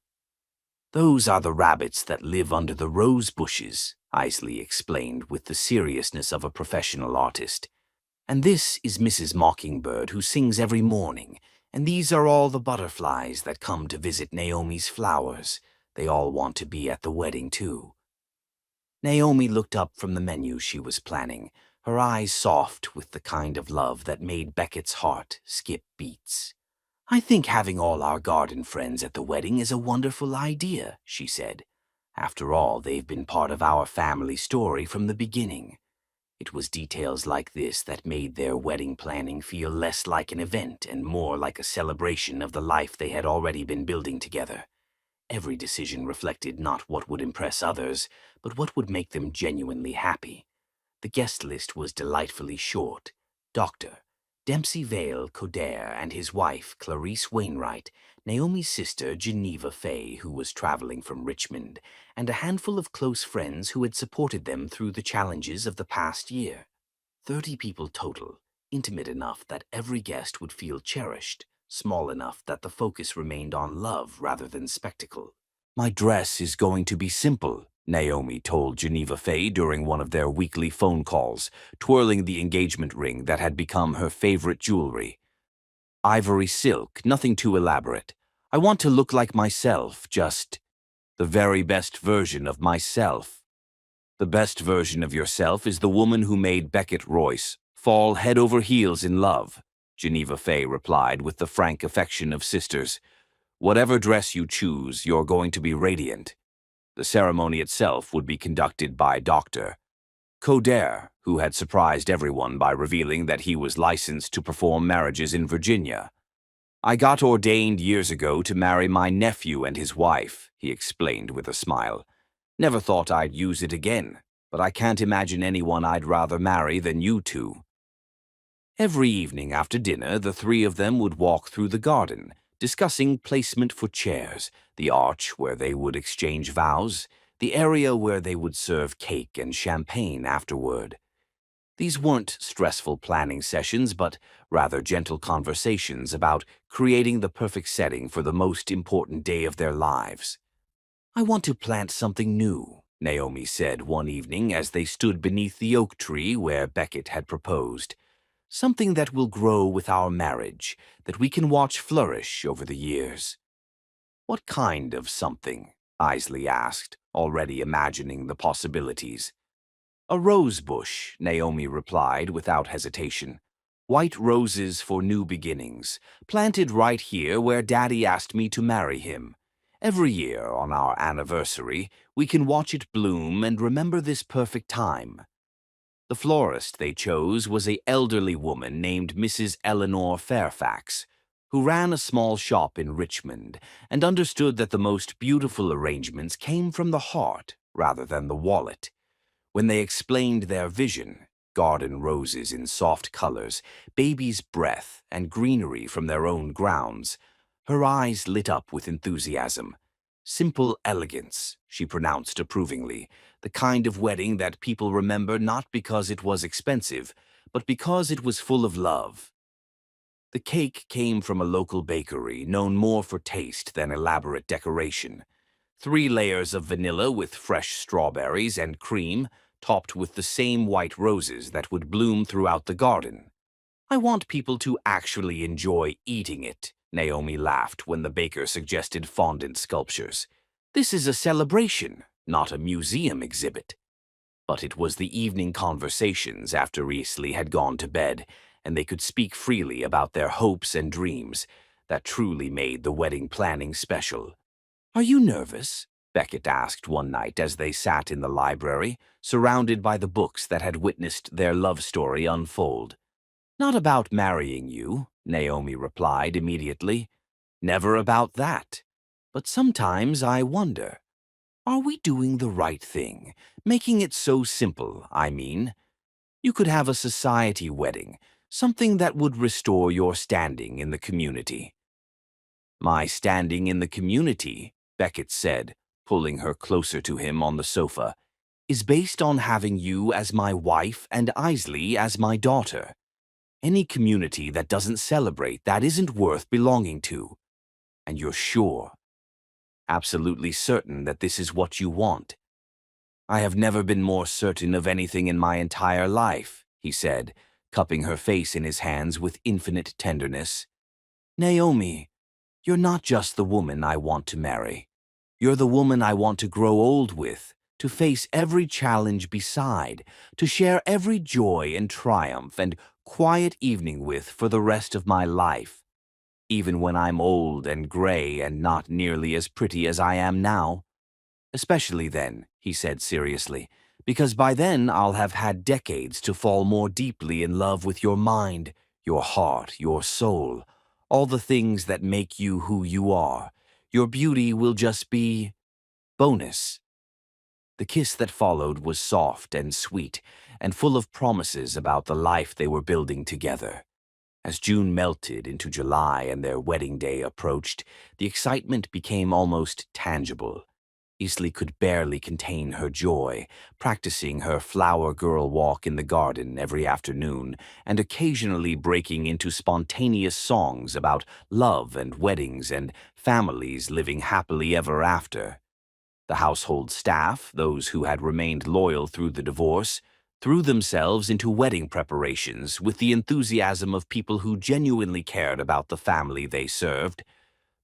"Those are the rabbits that live under the rose bushes," Isley explained with the seriousness of a professional artist. "And this is Mrs. Mockingbird, who sings every morning, and these are all the butterflies that come to visit Naomi's flowers. They all want to be at the wedding, too." Naomi looked up from the menu she was planning, her eyes soft with the kind of love that made Beckett's heart skip beats. "I think having all our garden friends at the wedding is a wonderful idea," she said. "After all, they've been part of our family story from the beginning." It was details like this that made their wedding planning feel less like an event and more like a celebration of the life they had already been building together. Every decision reflected not what would impress others, but what would make them genuinely happy. The guest list was delightfully short. Dr. Dempsey Vale Coderre and his wife, Clarice Wainwright, Naomi's sister, Geneva Fay, who was traveling from Richmond, and a handful of close friends who had supported them through the challenges of the past year. 30 people total, intimate enough that every guest would feel cherished, small enough that the focus remained on love rather than spectacle. "My dress is going to be simple," Naomi told Geneva Fay during one of their weekly phone calls, twirling the engagement ring that had become her favorite jewelry. "Ivory silk, nothing too elaborate. I want to look like myself, just the very best version of myself." "The best version of yourself is the woman who made Beckett Royce fall head over heels in love," Geneva Fay replied with the frank affection of sisters. "Whatever dress you choose, you're going to be radiant." The ceremony itself would be conducted by Dr. Coderre, who had surprised everyone by revealing that he was licensed to perform marriages in Virginia. "I got ordained years ago to marry my nephew and his wife," he explained with a smile. "Never thought I'd use it again, but I can't imagine anyone I'd rather marry than you two." Every evening after dinner, the three of them would walk through the garden, discussing placement for chairs, the arch where they would exchange vows, the area where they would serve cake and champagne afterward. These weren't stressful planning sessions, but rather gentle conversations about creating the perfect setting for the most important day of their lives. "I want to plant something new," Naomi said one evening as they stood beneath the oak tree where Beckett had proposed. "Something that will grow with our marriage, that we can watch flourish over the years." "What kind of something?" Isley asked, already imagining the possibilities. "A rose bush," Naomi replied without hesitation. "White roses for new beginnings, planted right here where Daddy asked me to marry him. Every year on our anniversary, we can watch it bloom and remember this perfect time." The florist they chose was an elderly woman named Mrs. Eleanor Fairfax, who ran a small shop in Richmond and understood that the most beautiful arrangements came from the heart rather than the wallet. When they explained their vision, garden roses in soft colors, baby's breath, and greenery from their own grounds, her eyes lit up with enthusiasm. "Simple elegance," she pronounced approvingly, "the kind of wedding that people remember not because it was expensive, but because it was full of love." The cake came from a local bakery known more for taste than elaborate decoration. 3 layers of vanilla with fresh strawberries and cream, topped with the same white roses that would bloom throughout the garden. "I want people to actually enjoy eating it," Naomi laughed when the baker suggested fondant sculptures. "This is a celebration, not a museum exhibit." But it was the evening conversations after Isley had gone to bed, and they could speak freely about their hopes and dreams, that truly made the wedding planning special. "Are you nervous?" Beckett asked one night as they sat in the library, surrounded by the books that had witnessed their love story unfold. "Not about marrying you," Naomi replied immediately. "Never about that. But sometimes I wonder, are we doing the right thing, making it so simple, I mean? You could have a society wedding, something that would restore your standing in the community." "My standing in the community," Beckett said, pulling her closer to him on the sofa, "is based on having you as my wife and Isley as my daughter. Any community that doesn't celebrate that isn't worth belonging to. And you're sure, absolutely certain that this is what you want." "I have never been more certain of anything in my entire life," he said, cupping her face in his hands with infinite tenderness. "Naomi, you're not just the woman I want to marry. You're the woman I want to grow old with, to face every challenge beside, to share every joy and triumph and quiet evening with for the rest of my life. Even when I'm old and gray and not nearly as pretty as I am now. Especially then," he said seriously, "because by then I'll have had decades to fall more deeply in love with your mind, your heart, your soul, all the things that make you who you are. Your beauty will just be bonus." The kiss that followed was soft and sweet, and full of promises about the life they were building together. As June melted into July and their wedding day approached, the excitement became almost tangible. Isley could barely contain her joy, practicing her flower girl walk in the garden every afternoon, and occasionally breaking into spontaneous songs about love and weddings and families living happily ever after. The household staff, those who had remained loyal through the divorce, threw themselves into wedding preparations with the enthusiasm of people who genuinely cared about the family they served.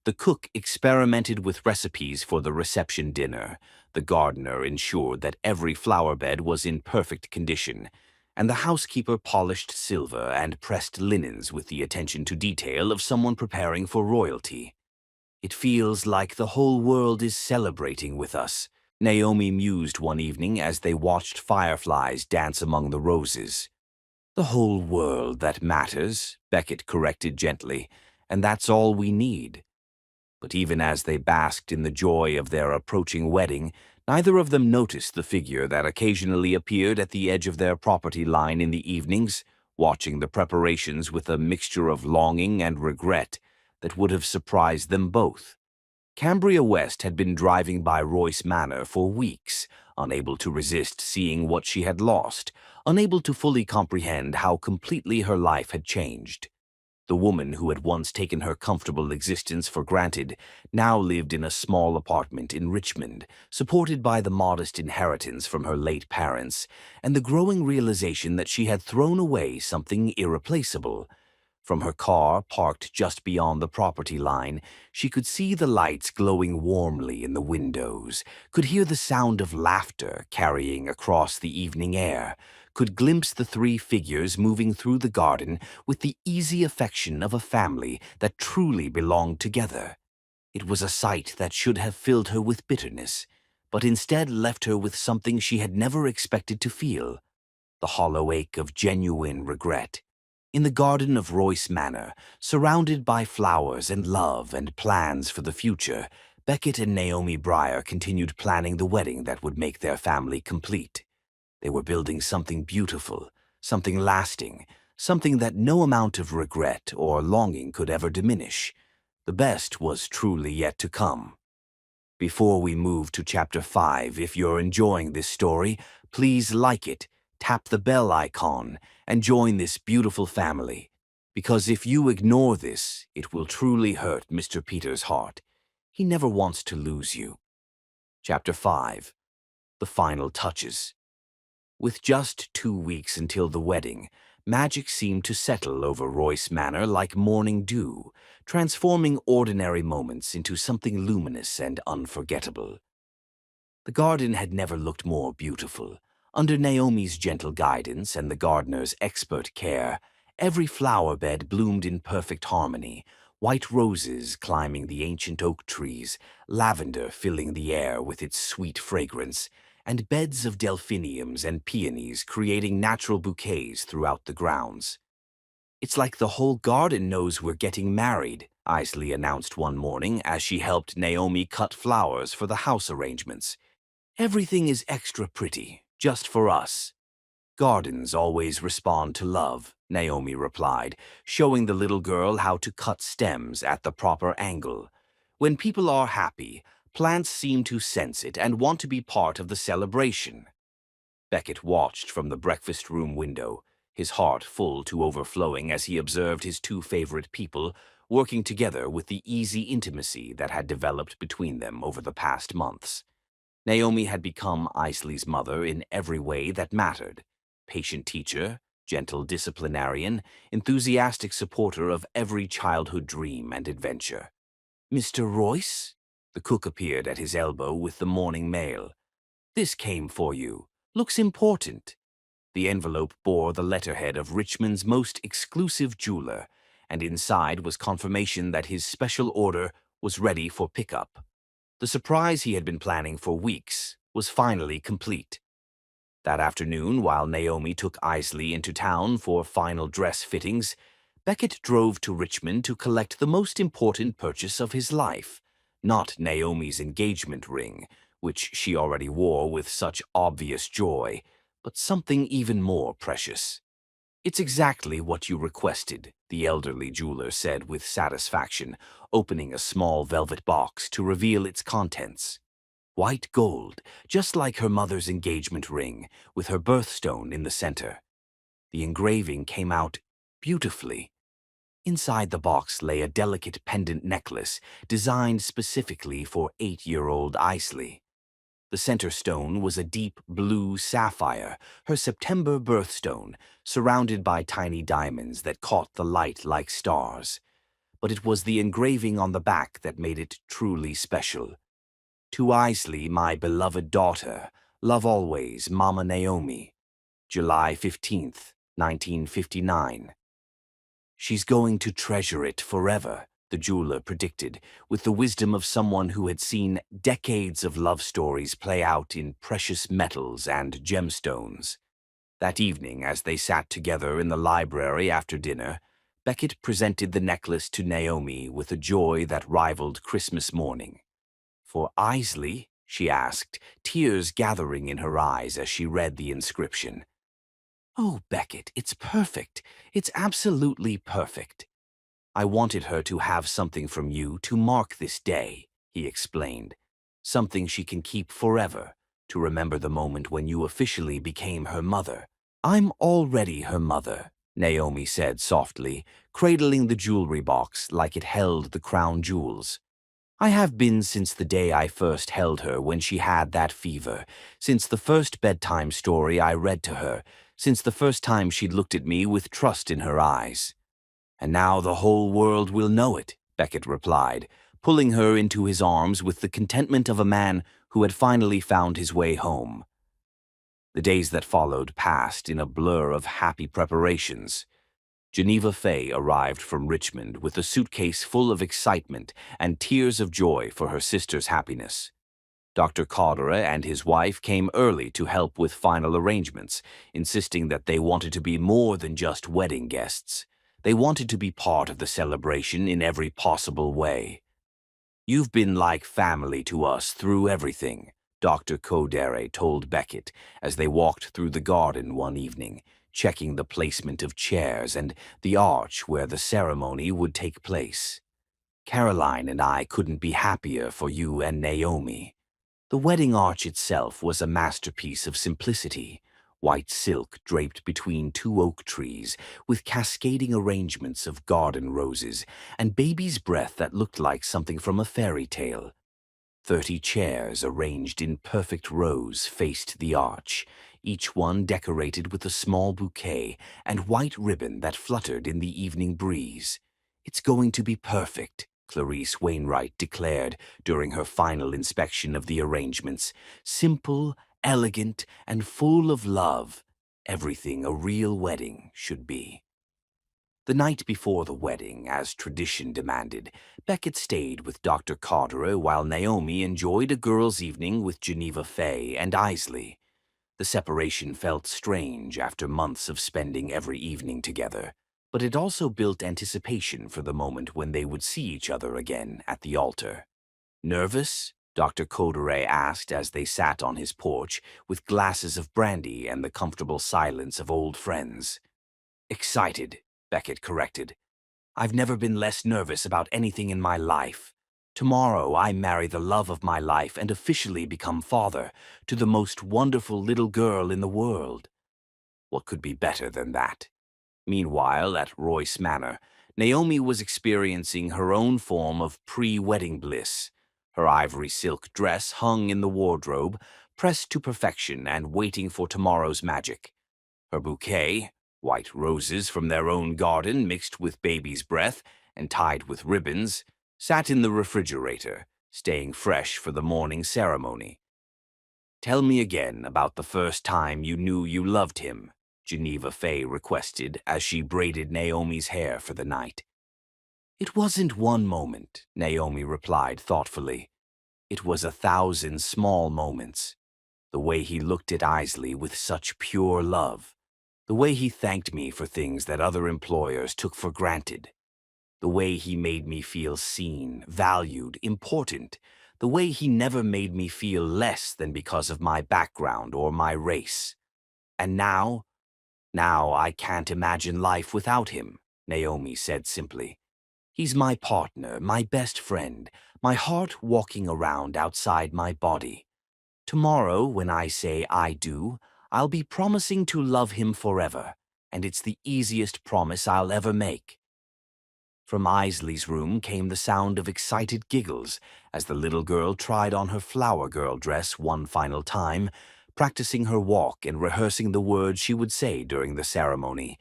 The cook experimented with recipes for the reception dinner, the gardener ensured that every flower bed was in perfect condition, and the housekeeper polished silver and pressed linens with the attention to detail of someone preparing for royalty. "It feels like the whole world is celebrating with us," Naomi mused one evening as they watched fireflies dance among the roses. "The whole world that matters," Beckett corrected gently, "and that's all we need." But even as they basked in the joy of their approaching wedding, neither of them noticed the figure that occasionally appeared at the edge of their property line in the evenings, watching the preparations with a mixture of longing and regret that would have surprised them both. Cambria West had been driving by Royce Manor for weeks, unable to resist seeing what she had lost, unable to fully comprehend how completely her life had changed. The woman who had once taken her comfortable existence for granted now lived in a small apartment in Richmond, supported by the modest inheritance from her late parents and the growing realization that she had thrown away something irreplaceable. From her car, parked just beyond the property line, she could see the lights glowing warmly in the windows, could hear the sound of laughter carrying across the evening air, could glimpse the three figures moving through the garden with the easy affection of a family that truly belonged together. It was a sight that should have filled her with bitterness, but instead left her with something she had never expected to feel: the hollow ache of genuine regret. In the garden of Royce Manor, surrounded by flowers and love and plans for the future, Beckett and Naomi Breyer continued planning the wedding that would make their family complete. They were building something beautiful, something lasting, something that no amount of regret or longing could ever diminish. The best was truly yet to come. Before we move to Chapter 5, if you're enjoying this story, please like it, tap the bell icon, and join this beautiful family. Because if you ignore this, it will truly hurt Mr. Peter's heart. He never wants to lose you. Chapter 5. The Final Touches. With just 2 weeks until the wedding, magic seemed to settle over Royce Manor like morning dew, transforming ordinary moments into something luminous and unforgettable. The garden had never looked more beautiful. Under Naomi's gentle guidance and the gardener's expert care, every flower bed bloomed in perfect harmony, white roses climbing the ancient oak trees, lavender filling the air with its sweet fragrance, and beds of delphiniums and peonies creating natural bouquets throughout the grounds. "It's like the whole garden knows we're getting married," Isley announced one morning as she helped Naomi cut flowers for the house arrangements. "Everything is extra pretty, just for us." "Gardens always respond to love," Naomi replied, showing the little girl how to cut stems at the proper angle. "When people are happy, plants seem to sense it and want to be part of the celebration." Beckett watched from the breakfast room window, his heart full to overflowing as he observed his two favorite people working together with the easy intimacy that had developed between them over the past months. Naomi had become Isley's mother in every way that mattered: patient teacher, gentle disciplinarian, enthusiastic supporter of every childhood dream and adventure. "Mr. Royce?" The cook appeared at his elbow with the morning mail. "This came for you. Looks important." The envelope bore the letterhead of Richmond's most exclusive jeweler, and inside was confirmation that his special order was ready for pickup. The surprise he had been planning for weeks was finally complete. That afternoon, while Naomi took Isley into town for final dress fittings, Beckett drove to Richmond to collect the most important purchase of his life: not Naomi's engagement ring, which she already wore with such obvious joy, but something even more precious. "It's exactly what you requested," the elderly jeweler said with satisfaction, opening a small velvet box to reveal its contents. White gold, just like her mother's engagement ring, with her birthstone in the center. The engraving came out beautifully. Inside the box lay a delicate pendant necklace designed specifically for 8-year-old Isley. The center stone was a deep blue sapphire, her September birthstone, surrounded by tiny diamonds that caught the light like stars. But it was the engraving on the back that made it truly special. "To Isley, my beloved daughter, love always, Mama Naomi. July 15th, 1959. "She's going to treasure it forever," the jeweler predicted, with the wisdom of someone who had seen decades of love stories play out in precious metals and gemstones. That evening, as they sat together in the library after dinner, Beckett presented the necklace to Naomi with a joy that rivaled Christmas morning. "For Isley?" she asked, tears gathering in her eyes as she read the inscription. "Oh, Beckett, it's perfect. It's absolutely perfect. I wanted her to have something from you to mark this day," he explained. "Something she can keep forever, to remember the moment when you officially became her mother." "I'm already her mother," Naomi said softly, cradling the jewelry box like it held the crown jewels. "I have been since the day I first held her when she had that fever, since the first bedtime story I read to her, since the first time she looked at me with trust in her eyes." "And now the whole world will know it," Beckett replied, pulling her into his arms with the contentment of a man who had finally found his way home. The days that followed passed in a blur of happy preparations. Geneva Fay arrived from Richmond with a suitcase full of excitement and tears of joy for her sister's happiness. Dr. Carteret and his wife came early to help with final arrangements, insisting that they wanted to be more than just wedding guests. They wanted to be part of the celebration in every possible way. "You've been like family to us through everything," Dr. Codere told Beckett as they walked through the garden one evening, checking the placement of chairs and the arch where the ceremony would take place. "Caroline and I couldn't be happier for you and Naomi." The wedding arch itself was a masterpiece of simplicity. White silk draped between two oak trees, with cascading arrangements of garden roses, and baby's breath that looked like something from a fairy tale. 30 chairs arranged in perfect rows faced the arch, each one decorated with a small bouquet and white ribbon that fluttered in the evening breeze. "It's going to be perfect," Clarice Wainwright declared during her final inspection of the arrangements. "Simple, elegant, and full of love. Everything a real wedding should be." The night before the wedding, as tradition demanded, Beckett stayed with Dr. Carteret while Naomi enjoyed a girls' evening with Geneva Fay and Isley. The separation felt strange after months of spending every evening together, but it also built anticipation for the moment when they would see each other again at the altar. "Nervous?" Dr. Coderet asked as they sat on his porch with glasses of brandy and the comfortable silence of old friends. "Excited," Beckett corrected. "I've never been less nervous about anything in my life. Tomorrow I marry the love of my life and officially become father to the most wonderful little girl in the world." What could be better than that? Meanwhile, at Royce Manor, Naomi was experiencing her own form of pre-wedding bliss. Her ivory silk dress hung in the wardrobe, pressed to perfection and waiting for tomorrow's magic. Her bouquet, white roses from their own garden mixed with baby's breath and tied with ribbons, sat in the refrigerator, staying fresh for the morning ceremony. "Tell me again about the first time you knew you loved him," Geneva Fay requested as she braided Naomi's hair for the night. "It wasn't one moment," Naomi replied thoughtfully. "It was 1,000 small moments. The way he looked at Isley with such pure love. The way he thanked me for things that other employers took for granted. The way he made me feel seen, valued, important. The way he never made me feel less than because of my background or my race. And now I can't imagine life without him," Naomi said simply. "He's my partner, my best friend, my heart walking around outside my body. Tomorrow, when I say I do, I'll be promising to love him forever, and it's the easiest promise I'll ever make." From Isley's room came the sound of excited giggles as the little girl tried on her flower girl dress one final time, practicing her walk and rehearsing the words she would say during the ceremony.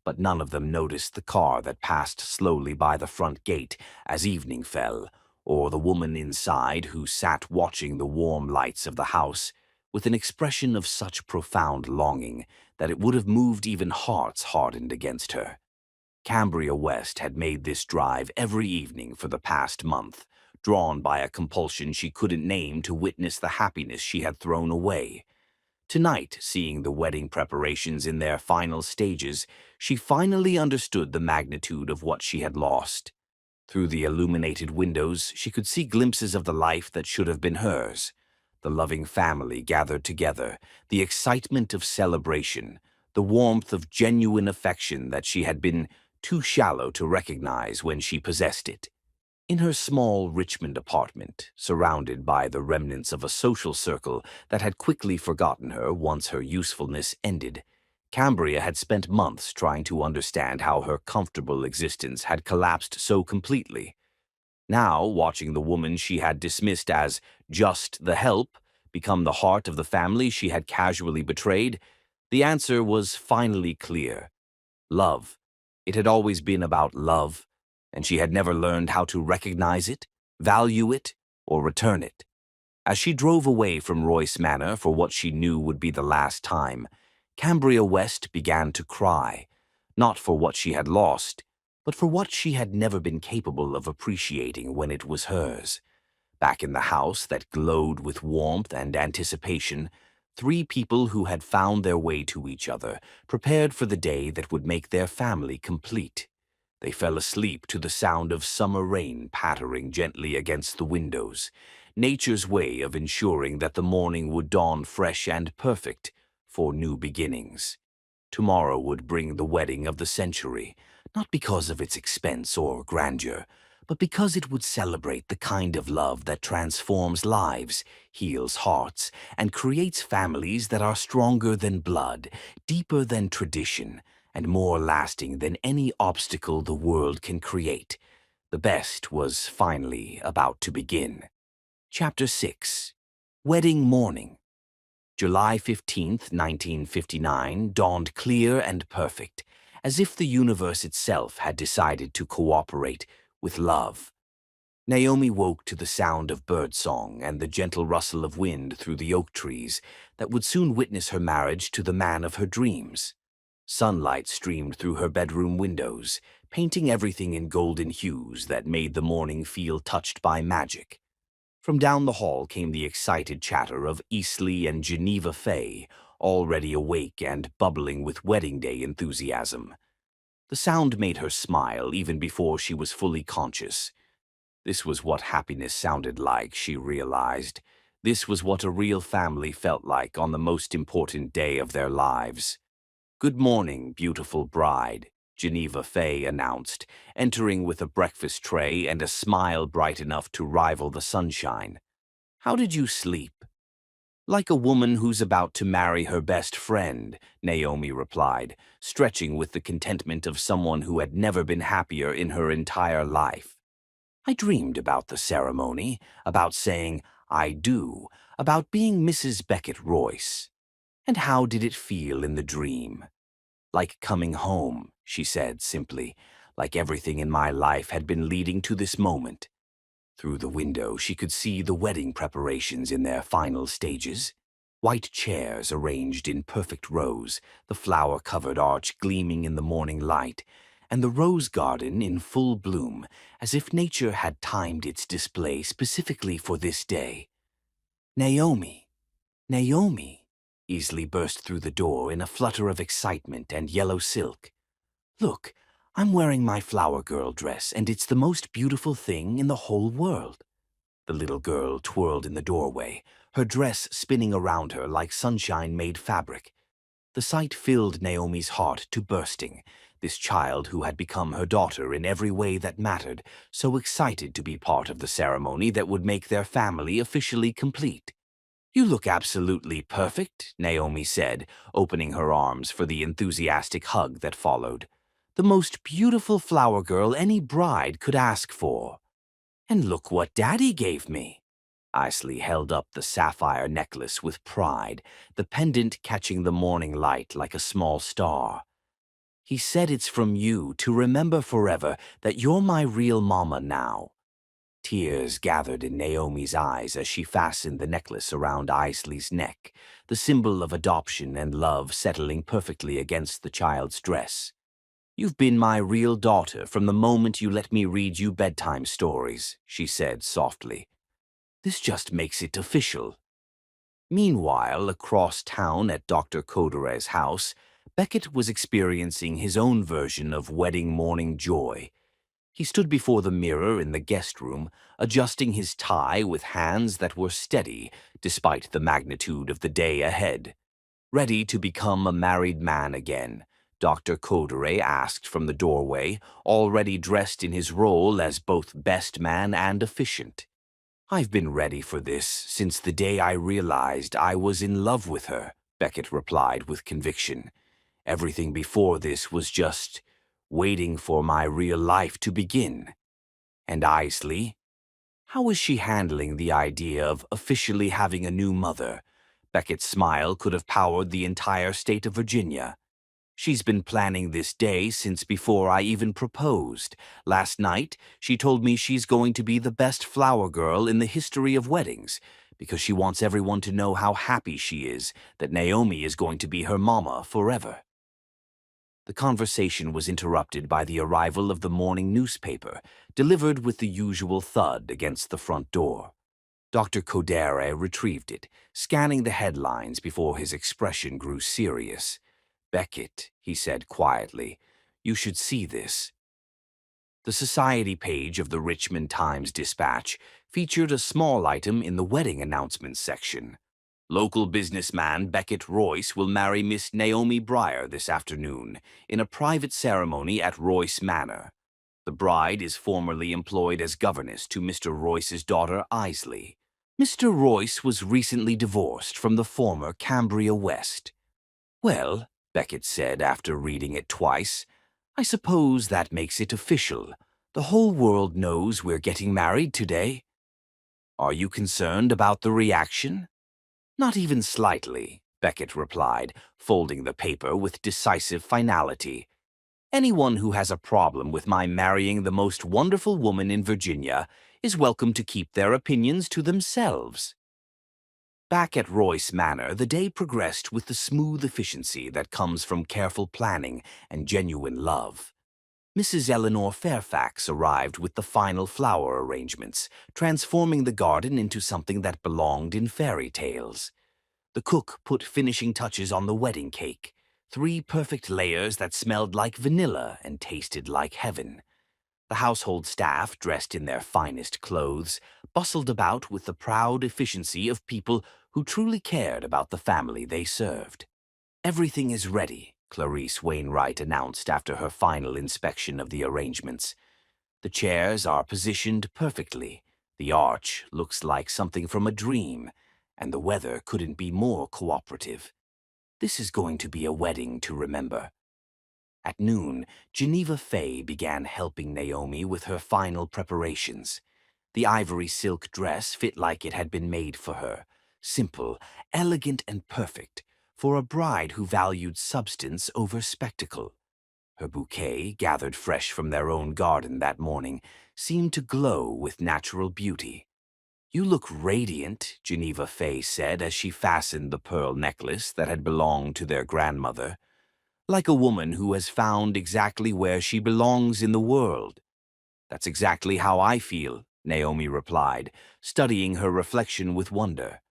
But none of them noticed the car that passed slowly by the front gate as evening fell, or the woman inside who sat watching the warm lights of the house with an expression of such profound longing that it would have moved even hearts hardened against her. Cambria West had made this drive every evening for the past month, drawn by a compulsion she couldn't name to witness the happiness she had thrown away. Tonight, seeing the wedding preparations in their final stages, she finally understood the magnitude of what she had lost. Through the illuminated windows, she could see glimpses of the life that should have been hers. The loving family gathered together, the excitement of celebration, the warmth of genuine affection that she had been too shallow to recognize when she possessed it. In her small Richmond apartment, surrounded by the remnants of a social circle that had quickly forgotten her once her usefulness ended, Cambria had spent months trying to understand how her comfortable existence had collapsed so completely. Now, watching the woman she had dismissed as just the help become the heart of the family she had casually betrayed, the answer was finally clear. Love. It had always been about love, and she had never learned how to recognize it, value it, or return it. As she drove away from Royce Manor for what she knew would be the last time, Cambria West began to cry, not for what she had lost, but for what she had never been capable of appreciating when it was hers. Back in the house that glowed with warmth and anticipation, three people who had found their way to each other, prepared for the day that would make their family complete. They fell asleep to the sound of summer rain pattering gently against the windows, nature's way of ensuring that the morning would dawn fresh and perfect for new beginnings. Tomorrow would bring the wedding of the century, not because of its expense or grandeur, but because it would celebrate the kind of love that transforms lives, heals hearts, and creates families that are stronger than blood, deeper than tradition, and more lasting than any obstacle the world can create. The best was finally about to begin. Chapter 6. Wedding Morning. July 15th, 1959, dawned clear and perfect, as if the universe itself had decided to cooperate with love. Naomi woke to the sound of birdsong and the gentle rustle of wind through the oak trees that would soon witness her marriage to the man of her dreams. Sunlight streamed through her bedroom windows, painting everything in golden hues that made the morning feel touched by magic. From down the hall came the excited chatter of Eastleigh and Geneva Fay, already awake and bubbling with wedding day enthusiasm. The sound made her smile even before she was fully conscious. This was what happiness sounded like, she realized. This was what a real family felt like on the most important day of their lives. "Good morning, beautiful bride," Geneva Fay announced, entering with a breakfast tray and a smile bright enough to rival the sunshine. "How did you sleep?" "Like a woman who's about to marry her best friend," Naomi replied, stretching with the contentment of someone who had never been happier in her entire life. "I dreamed about the ceremony, about saying, 'I do,' about being Mrs. Beckett Royce." "And how did it feel in the dream?" "Like coming home," she said simply, "like everything in my life had been leading to this moment." Through the window, she could see the wedding preparations in their final stages. White chairs arranged in perfect rows, the flower-covered arch gleaming in the morning light, and the rose garden in full bloom, as if nature had timed its display specifically for this day. "Naomi, Naomi," Easley burst through the door in a flutter of excitement and yellow silk. "Look, I'm wearing my flower girl dress, and it's the most beautiful thing in the whole world." The little girl twirled in the doorway, her dress spinning around her like sunshine-made fabric. The sight filled Naomi's heart to bursting. This child who had become her daughter in every way that mattered, so excited to be part of the ceremony that would make their family officially complete. "You look absolutely perfect," Naomi said, opening her arms for the enthusiastic hug that followed. "The most beautiful flower girl any bride could ask for." "And look what Daddy gave me." Isley held up the sapphire necklace with pride, the pendant catching the morning light like a small star. "He said it's from you to remember forever that you're my real mama now." Tears gathered in Naomi's eyes as she fastened the necklace around Isley's neck, the symbol of adoption and love settling perfectly against the child's dress. "You've been my real daughter from the moment you let me read you bedtime stories," she said softly. "This just makes it official." Meanwhile, across town at Dr. Coderet's house, Beckett was experiencing his own version of wedding morning joy. He stood before the mirror in the guest room, adjusting his tie with hands that were steady despite the magnitude of the day ahead. Ready to become a married man again, Dr. Codere asked from the doorway, already dressed in his role as both best man and efficient. I've been ready for this since the day I realized I was in love with her, Beckett replied with conviction. Everything before this was just waiting for my real life to begin. And Isley? How is she handling the idea of officially having a new mother? Beckett's smile could have powered the entire state of Virginia. She's been planning this day since before I even proposed. Last night, she told me she's going to be the best flower girl in the history of weddings, because she wants everyone to know how happy she is that Naomi is going to be her mama forever. The conversation was interrupted by the arrival of the morning newspaper, delivered with the usual thud against the front door. Dr. Codere retrieved it, scanning the headlines before his expression grew serious. "Beckett," he said quietly, "you should see this." The society page of the Richmond Times-Dispatch featured a small item in the wedding announcements section. Local businessman Beckett Royce will marry Miss Naomi Breyer this afternoon in a private ceremony at Royce Manor. The bride is formerly employed as governess to Mr. Royce's daughter Isley. Mr. Royce was recently divorced from the former Cambria West. "Well," Beckett said after reading it twice, "I suppose that makes it official. The whole world knows we're getting married today." "Are you concerned about the reaction?" "Not even slightly," Beckett replied, folding the paper with decisive finality. "Anyone who has a problem with my marrying the most wonderful woman in Virginia is welcome to keep their opinions to themselves." Back at Royce Manor, the day progressed with the smooth efficiency that comes from careful planning and genuine love. Mrs. Eleanor Fairfax arrived with the final flower arrangements, transforming the garden into something that belonged in fairy tales. The cook put finishing touches on the wedding cake, 3 perfect layers that smelled like vanilla and tasted like heaven. The household staff, dressed in their finest clothes, bustled about with the proud efficiency of people who truly cared about the family they served. "Everything is ready," Clarice Wainwright announced after her final inspection of the arrangements. "The chairs are positioned perfectly. The arch looks like something from a dream, and the weather couldn't be more cooperative. This is going to be a wedding to remember." At noon, Geneva Fay began helping Naomi with her final preparations. The ivory silk dress fit like it had been made for her, simple, elegant, and perfect, for a bride who valued substance over spectacle. Her bouquet, gathered fresh from their own garden that morning, seemed to glow with natural beauty. "You look radiant," Geneva Fay said as she fastened the pearl necklace that had belonged to their grandmother. "Like a woman who has found exactly where she belongs in the world." "That's exactly how I feel," Naomi replied, studying her reflection with wonder.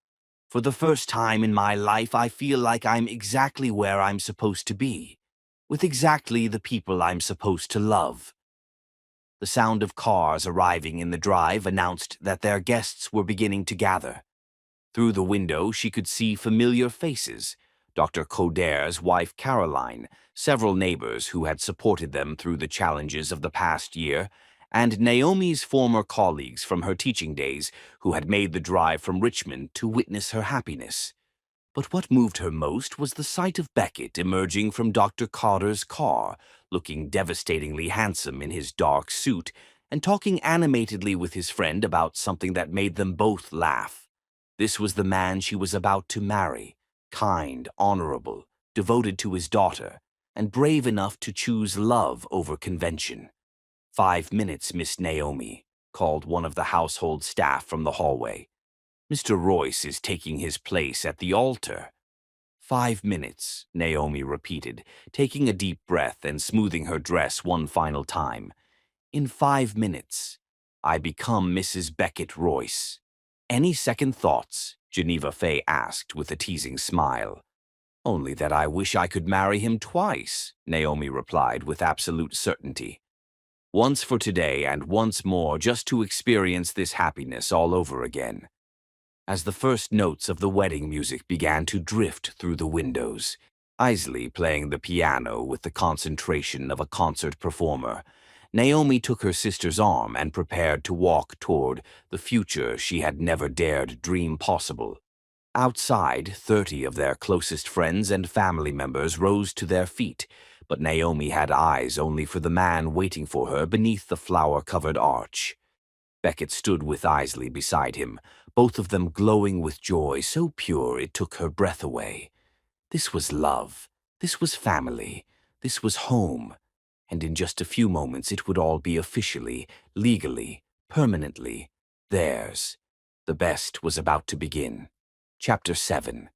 "For the first time in my life, I feel like I'm exactly where I'm supposed to be, with exactly the people I'm supposed to love." The sound of cars arriving in the drive announced that their guests were beginning to gather. Through the window, she could see familiar faces: Dr. Codere's wife Caroline, several neighbors who had supported them through the challenges of the past year, and Naomi's former colleagues from her teaching days who had made the drive from Richmond to witness her happiness. But what moved her most was the sight of Beckett emerging from Dr. Carter's car, looking devastatingly handsome in his dark suit and talking animatedly with his friend about something that made them both laugh. This was the man she was about to marry, kind, honorable, devoted to his daughter, and brave enough to choose love over convention. "5 minutes, Miss Naomi," called one of the household staff from the hallway. "Mr. Royce is taking his place at the altar." "5 minutes," Naomi repeated, taking a deep breath and smoothing her dress one final time. "In 5 minutes, I become Mrs. Beckett Royce." "Any second thoughts?" Geneva Fay asked with a teasing smile. "Only that I wish I could marry him twice," Naomi replied with absolute certainty. "Once for today and once more just to experience this happiness all over again." as the first notes of the wedding music began to drift through the windows. Isley playing the piano with the concentration of a concert performer, Naomi took her sister's arm and prepared to walk toward the future she had never dared dream possible. Outside, 30 of their closest friends and family members rose to their feet, but Naomi had eyes only for the man waiting for her beneath the flower-covered arch. Beckett stood with Isley beside him, both of them glowing with joy so pure it took her breath away. This was love. This was family. This was home. And in just a few moments it would all be officially, legally, permanently theirs. The best was about to begin. Chapter 7.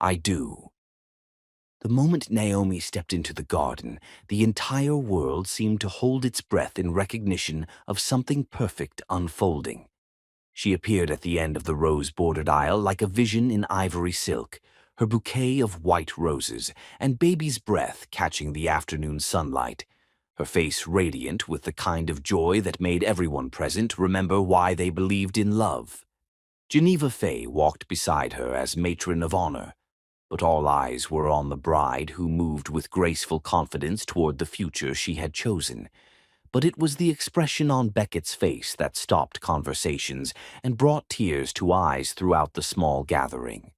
I Do. The moment Naomi stepped into the garden, the entire world seemed to hold its breath in recognition of something perfect unfolding. She appeared at the end of the rose-bordered aisle like a vision in ivory silk, her bouquet of white roses and baby's breath catching the afternoon sunlight, her face radiant with the kind of joy that made everyone present remember why they believed in love. Geneva Fay walked beside her as matron of honor, but all eyes were on the bride who moved with graceful confidence toward the future she had chosen. But it was the expression on Beckett's face that stopped conversations and brought tears to eyes throughout the small gathering.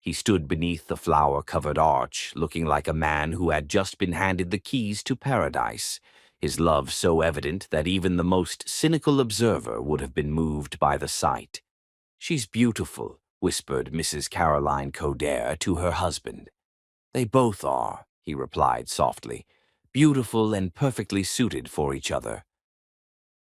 He stood beneath the flower-covered arch, looking like a man who had just been handed the keys to paradise, his love so evident that even the most cynical observer would have been moved by the sight. "She's beautiful," whispered Mrs. Caroline Codere to her husband. "They both are," he replied softly, "beautiful and perfectly suited for each other."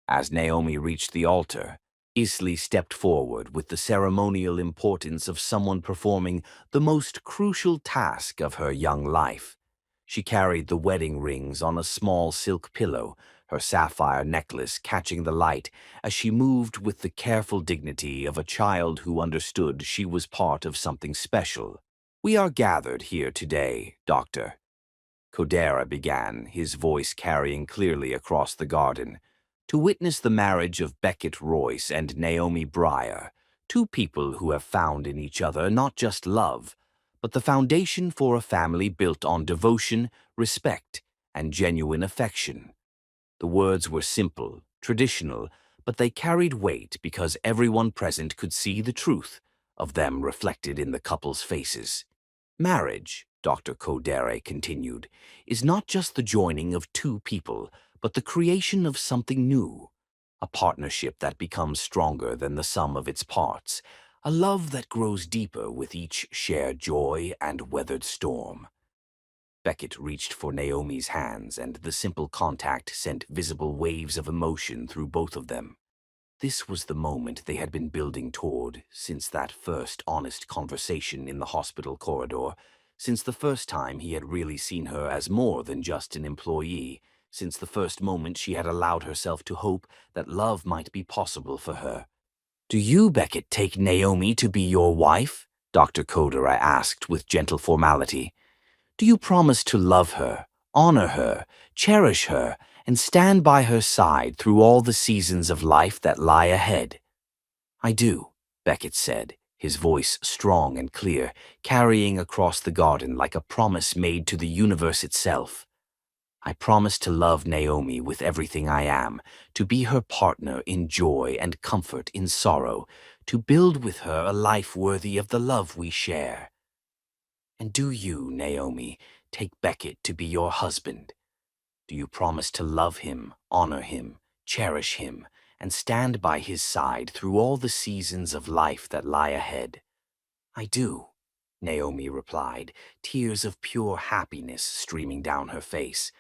As Naomi reached the altar, Isley stepped forward with the ceremonial importance of someone performing the most crucial task of her young life. She carried the wedding rings on a small silk pillow, her sapphire necklace catching the light as she moved with the careful dignity of a child who understood she was part of something special. "We are gathered here today, Doctor," Codera began, his voice carrying clearly across the garden, "to witness the marriage of Beckett Royce and Naomi Breyer, two people who have found in each other not just love, but the foundation for a family built on devotion, respect, and genuine affection." The words were simple, traditional, but they carried weight because everyone present could see the truth of them reflected in the couple's faces. "Marriage," Dr. Codere continued, "is not just the joining of two people, but the creation of something new, a partnership that becomes stronger than the sum of its parts, a love that grows deeper with each shared joy and weathered storm." Beckett reached for Naomi's hands, and the simple contact sent visible waves of emotion through both of them. This was the moment they had been building toward since that first honest conversation in the hospital corridor, since the first time he had really seen her as more than just an employee, since the first moment she had allowed herself to hope that love might be possible for her. "Do you, Beckett, take Naomi to be your wife?" Dr. Codera asked with gentle formality. "Do you promise to love her, honor her, cherish her, and stand by her side through all the seasons of life that lie ahead?" "I do," Beckett said, his voice strong and clear, carrying across the garden like a promise made to the universe itself. "I promise to love Naomi with everything I am, to be her partner in joy and comfort in sorrow, to build with her a life worthy of the love we share." "And do you, Naomi, take Beckett to be your husband? Do you promise to love him, honor him, cherish him, and stand by his side through all the seasons of life that lie ahead?" "I do," Naomi replied, tears of pure happiness streaming down her face.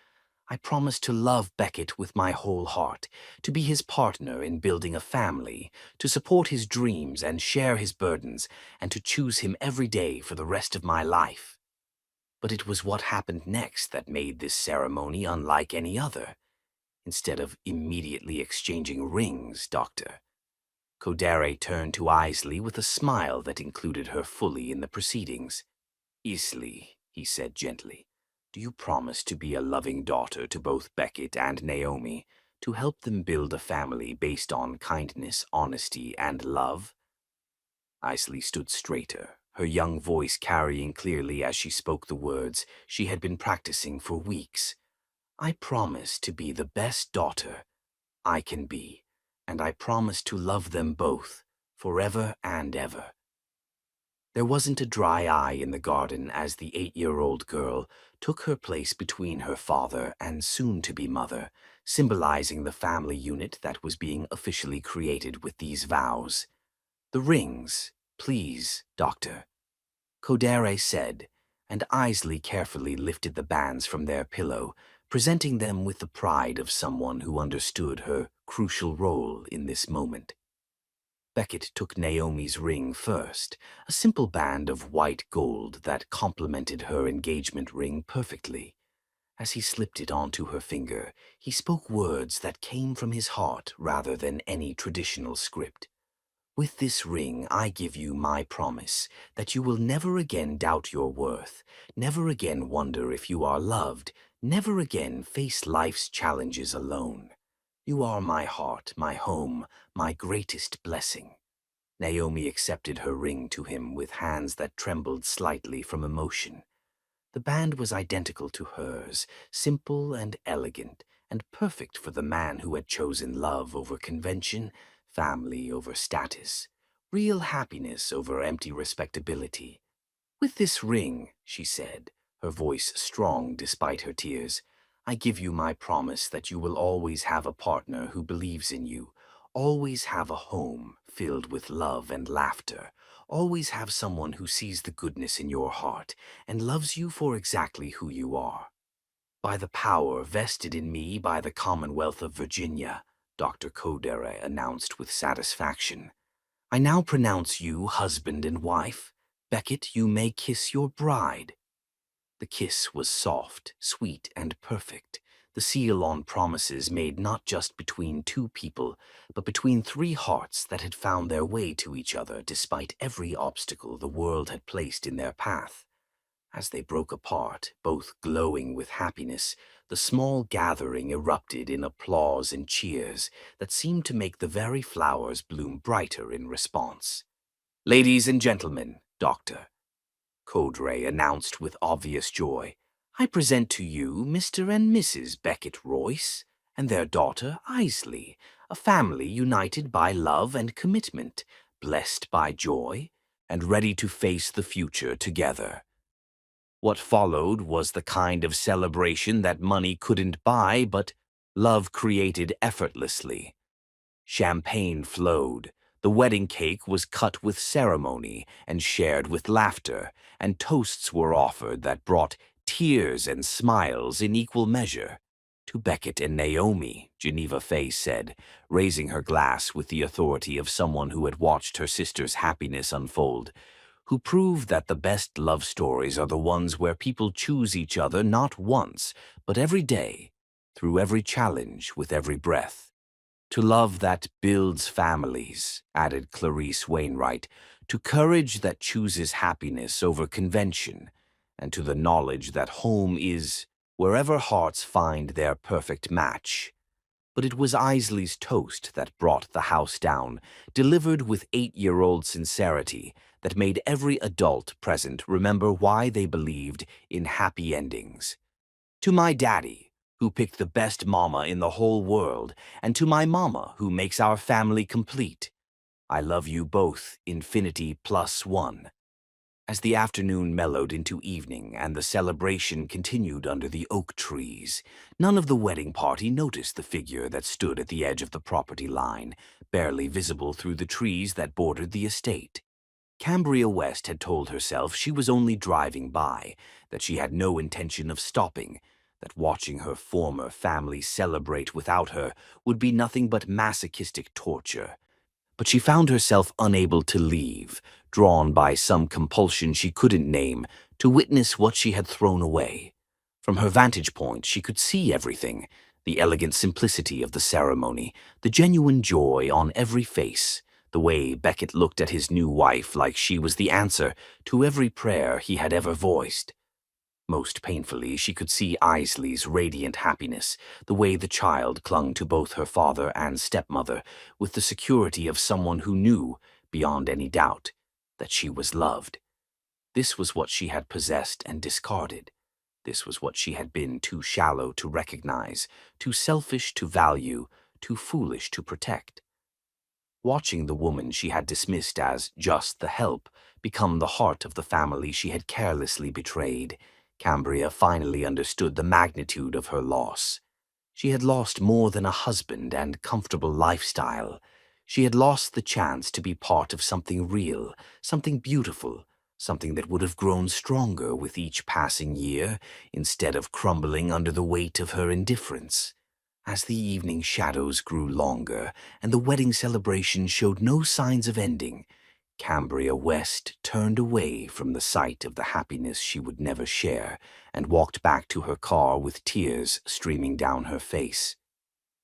"I promise to love Beckett with my whole heart, to be his partner in building a family, to support his dreams and share his burdens, and to choose him every day for the rest of my life." But it was what happened next that made this ceremony unlike any other. Instead of immediately exchanging rings, Doctor, Codere turned to Isley with a smile that included her fully in the proceedings. "Isley," he said gently, "do you promise to be a loving daughter to both Beckett and Naomi, to help them build a family based on kindness, honesty, and love?" Isley stood straighter, her young voice carrying clearly as she spoke the words she had been practicing for weeks. "I promise to be the best daughter I can be, and I promise to love them both, forever and ever." There wasn't a dry eye in the garden as the 8-year-old girl took her place between her father and soon-to-be mother, symbolizing the family unit that was being officially created with these vows. "The rings, please, Doctor," Kodere said, and Isley carefully lifted the bands from their pillow, presenting them with the pride of someone who understood her crucial role in this moment. Beckett took Naomi's ring first, a simple band of white gold that complemented her engagement ring perfectly. As he slipped it onto her finger, he spoke words that came from his heart rather than any traditional script. "With this ring, I give you my promise that you will never again doubt your worth, never again wonder if you are loved, never again face life's challenges alone. You are my heart, my home, my greatest blessing." Naomi accepted her ring to him with hands that trembled slightly from emotion. The band was identical to hers, simple and elegant, and perfect for the man who had chosen love over convention, family over status, real happiness over empty respectability. "With this ring," she said, her voice strong despite her tears, "I give you my promise that you will always have a partner who believes in you, always have a home filled with love and laughter, always have someone who sees the goodness in your heart and loves you for exactly who you are. By the power vested in me by the Commonwealth of Virginia," Dr. Kodere announced with satisfaction, "I now pronounce you husband and wife. Beckett, you may kiss your bride." The kiss was soft, sweet, and perfect, the seal on promises made not just between two people, but between three hearts that had found their way to each other despite every obstacle the world had placed in their path. As they broke apart, both glowing with happiness, the small gathering erupted in applause and cheers that seemed to make the very flowers bloom brighter in response. "Ladies and gentlemen, Doctor," Kodre announced with obvious joy, "I present to you Mr. and Mrs. Beckett Royce and their daughter Isley, a family united by love and commitment, blessed by joy, and ready to face the future together." What followed was the kind of celebration that money couldn't buy, but love created effortlessly. Champagne flowed, the wedding cake was cut with ceremony and shared with laughter, and toasts were offered that brought tears and smiles in equal measure. "To Beckett and Naomi," Geneva Fay said, raising her glass with the authority of someone who had watched her sister's happiness unfold, "who proved that the best love stories are the ones where people choose each other not once, but every day, through every challenge, with every breath. To love that builds families," added Clarice Wainwright, "to courage that chooses happiness over convention, and to the knowledge that home is wherever hearts find their perfect match." But it was Isley's toast that brought the house down, delivered with 8-year-old sincerity that made every adult present remember why they believed in happy endings. "To my daddy, who picked the best mama in the whole world, and to my mama, who makes our family complete. I love you both, infinity plus one." As the afternoon mellowed into evening and the celebration continued under the oak trees, none of the wedding party noticed the figure that stood at the edge of the property line, barely visible through the trees that bordered the estate. Cambria West had told herself she was only driving by, that she had no intention of stopping, that watching her former family celebrate without her would be nothing but masochistic torture. But she found herself unable to leave, drawn by some compulsion she couldn't name, to witness what she had thrown away. From her vantage point, she could see everything, the elegant simplicity of the ceremony, the genuine joy on every face, the way Beckett looked at his new wife like she was the answer to every prayer he had ever voiced. Most painfully, she could see Isley's radiant happiness, the way the child clung to both her father and stepmother, with the security of someone who knew, beyond any doubt, that she was loved. This was what she had possessed and discarded. This was what she had been too shallow to recognize, too selfish to value, too foolish to protect. Watching the woman she had dismissed as just the help become the heart of the family she had carelessly betrayed, Cambria finally understood the magnitude of her loss. She had lost more than a husband and comfortable lifestyle. She had lost the chance to be part of something real, something beautiful, something that would have grown stronger with each passing year instead of crumbling under the weight of her indifference. As the evening shadows grew longer and the wedding celebration showed no signs of ending, Cambria West turned away from the sight of the happiness she would never share and walked back to her car with tears streaming down her face.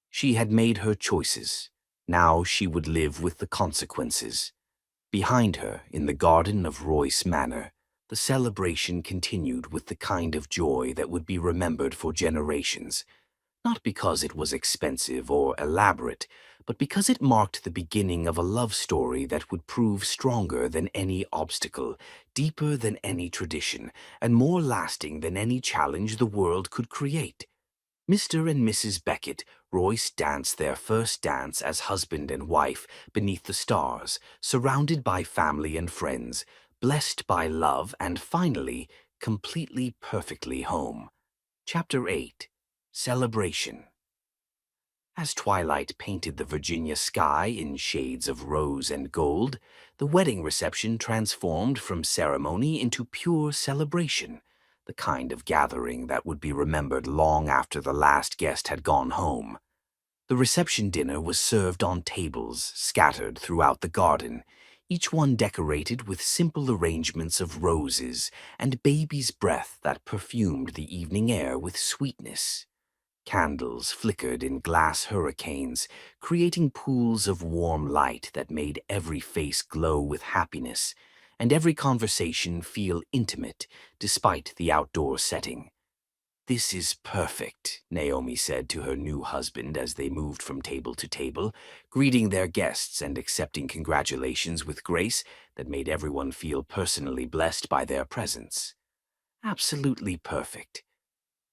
She had made her choices. Now she would live with the consequences. Behind her, in the garden of Royce Manor, the celebration continued with the kind of joy that would be remembered for generations. Not because it was expensive or elaborate, but because it marked the beginning of a love story that would prove stronger than any obstacle, deeper than any tradition, and more lasting than any challenge the world could create. Mr. and Mrs. Beckett Royce danced their first dance as husband and wife beneath the stars, surrounded by family and friends, blessed by love, and finally, completely perfectly home. Chapter 8. Celebration. As twilight painted the Virginia sky in shades of rose and gold, the wedding reception transformed from ceremony into pure celebration, the kind of gathering that would be remembered long after the last guest had gone home. The reception dinner was served on tables scattered throughout the garden, each one decorated with simple arrangements of roses and baby's breath that perfumed the evening air with sweetness. Candles flickered in glass hurricanes, creating pools of warm light that made every face glow with happiness, and every conversation feel intimate despite the outdoor setting. "This is perfect," Naomi said to her new husband as they moved from table to table, greeting their guests and accepting congratulations with grace that made everyone feel personally blessed by their presence. "Absolutely perfect."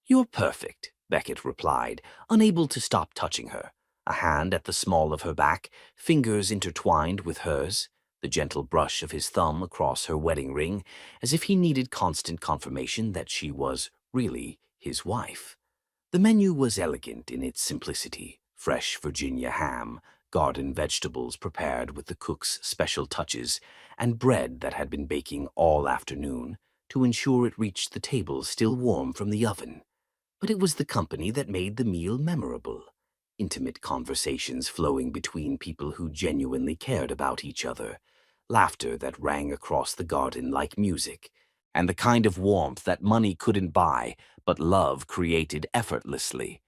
"You're perfect," Beckett replied, unable to stop touching her, a hand at the small of her back, fingers intertwined with hers, the gentle brush of his thumb across her wedding ring, as if he needed constant confirmation that she was really his wife. The menu was elegant in its simplicity: fresh Virginia ham, garden vegetables prepared with the cook's special touches, and bread that had been baking all afternoon to ensure it reached the table still warm from the oven. But it was the company that made the meal memorable. Intimate conversations flowing between people who genuinely cared about each other, laughter that rang across the garden like music, and the kind of warmth that money couldn't buy, but love created effortlessly.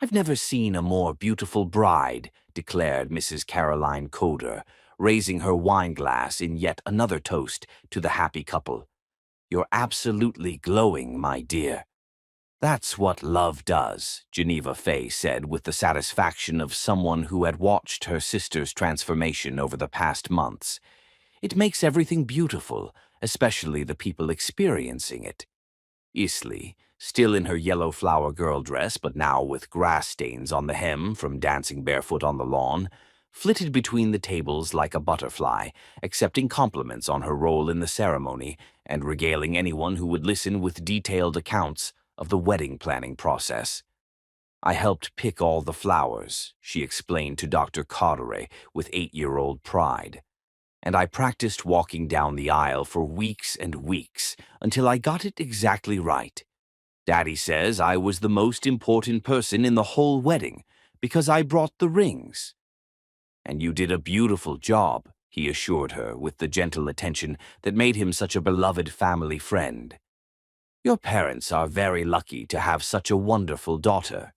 "I've never seen a more beautiful bride," declared Mrs. Caroline Coder, raising her wine glass in yet another toast to the happy couple. "You're absolutely glowing, my dear." "That's what love does," Geneva Fay said with the satisfaction of someone who had watched her sister's transformation over the past months. "It makes everything beautiful, especially the people experiencing it." Isley, still in her yellow flower girl dress but now with grass stains on the hem from dancing barefoot on the lawn, flitted between the tables like a butterfly, accepting compliments on her role in the ceremony and regaling anyone who would listen with detailed accounts of the wedding planning process. "I helped pick all the flowers," she explained to Dr. Carteret with 8-year-old pride. "And I practiced walking down the aisle for weeks and weeks until I got it exactly right. Daddy says I was the most important person in the whole wedding because I brought the rings." "And you did a beautiful job," he assured her with the gentle attention that made him such a beloved family friend. "Your parents are very lucky to have such a wonderful daughter."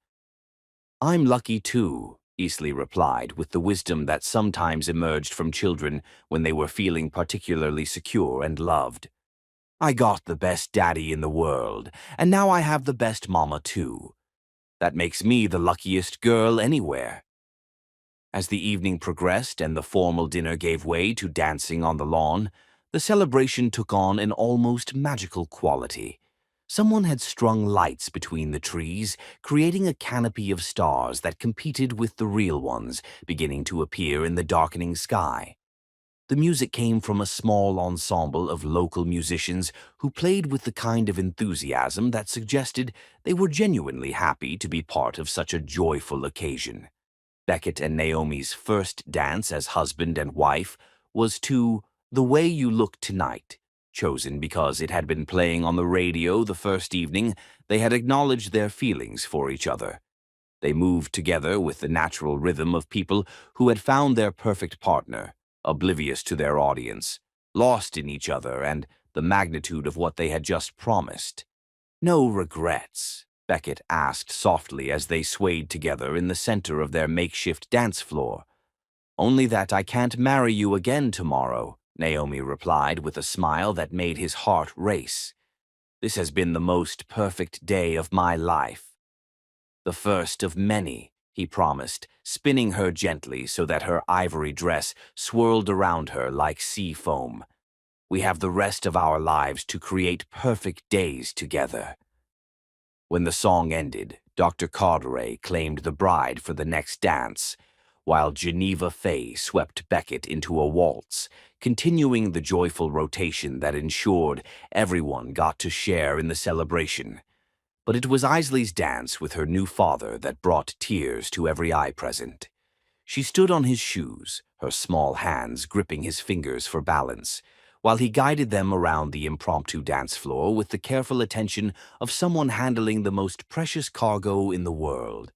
"I'm lucky too," Easley replied with the wisdom that sometimes emerged from children when they were feeling particularly secure and loved. "I got the best daddy in the world, and now I have the best mama too. That makes me the luckiest girl anywhere." As the evening progressed and the formal dinner gave way to dancing on the lawn, The celebration took on an almost magical quality. Someone had strung lights between the trees, creating a canopy of stars that competed with the real ones, beginning to appear in the darkening sky. The music came from a small ensemble of local musicians who played with the kind of enthusiasm that suggested they were genuinely happy to be part of such a joyful occasion. Beckett and Naomi's first dance as husband and wife was to "The Way You Look Tonight," chosen because it had been playing on the radio the first evening they had acknowledged their feelings for each other. They moved together with the natural rhythm of people who had found their perfect partner, oblivious to their audience, lost in each other and the magnitude of what they had just promised. "No regrets?" Beckett asked softly as they swayed together in the center of their makeshift dance floor. "Only that I can't marry you again tomorrow," Naomi replied with a smile that made his heart race. "This has been the most perfect day of my life." "The first of many," he promised, spinning her gently so that her ivory dress swirled around her like sea foam. "We have the rest of our lives to create perfect days together." When the song ended, Dr. Carteret claimed the bride for the next dance, while Geneva Fay swept Beckett into a waltz, continuing the joyful rotation that ensured everyone got to share in the celebration. But it was Isley's dance with her new father that brought tears to every eye present. She stood on his shoes, her small hands gripping his fingers for balance, while he guided them around the impromptu dance floor with the careful attention of someone handling the most precious cargo in the world.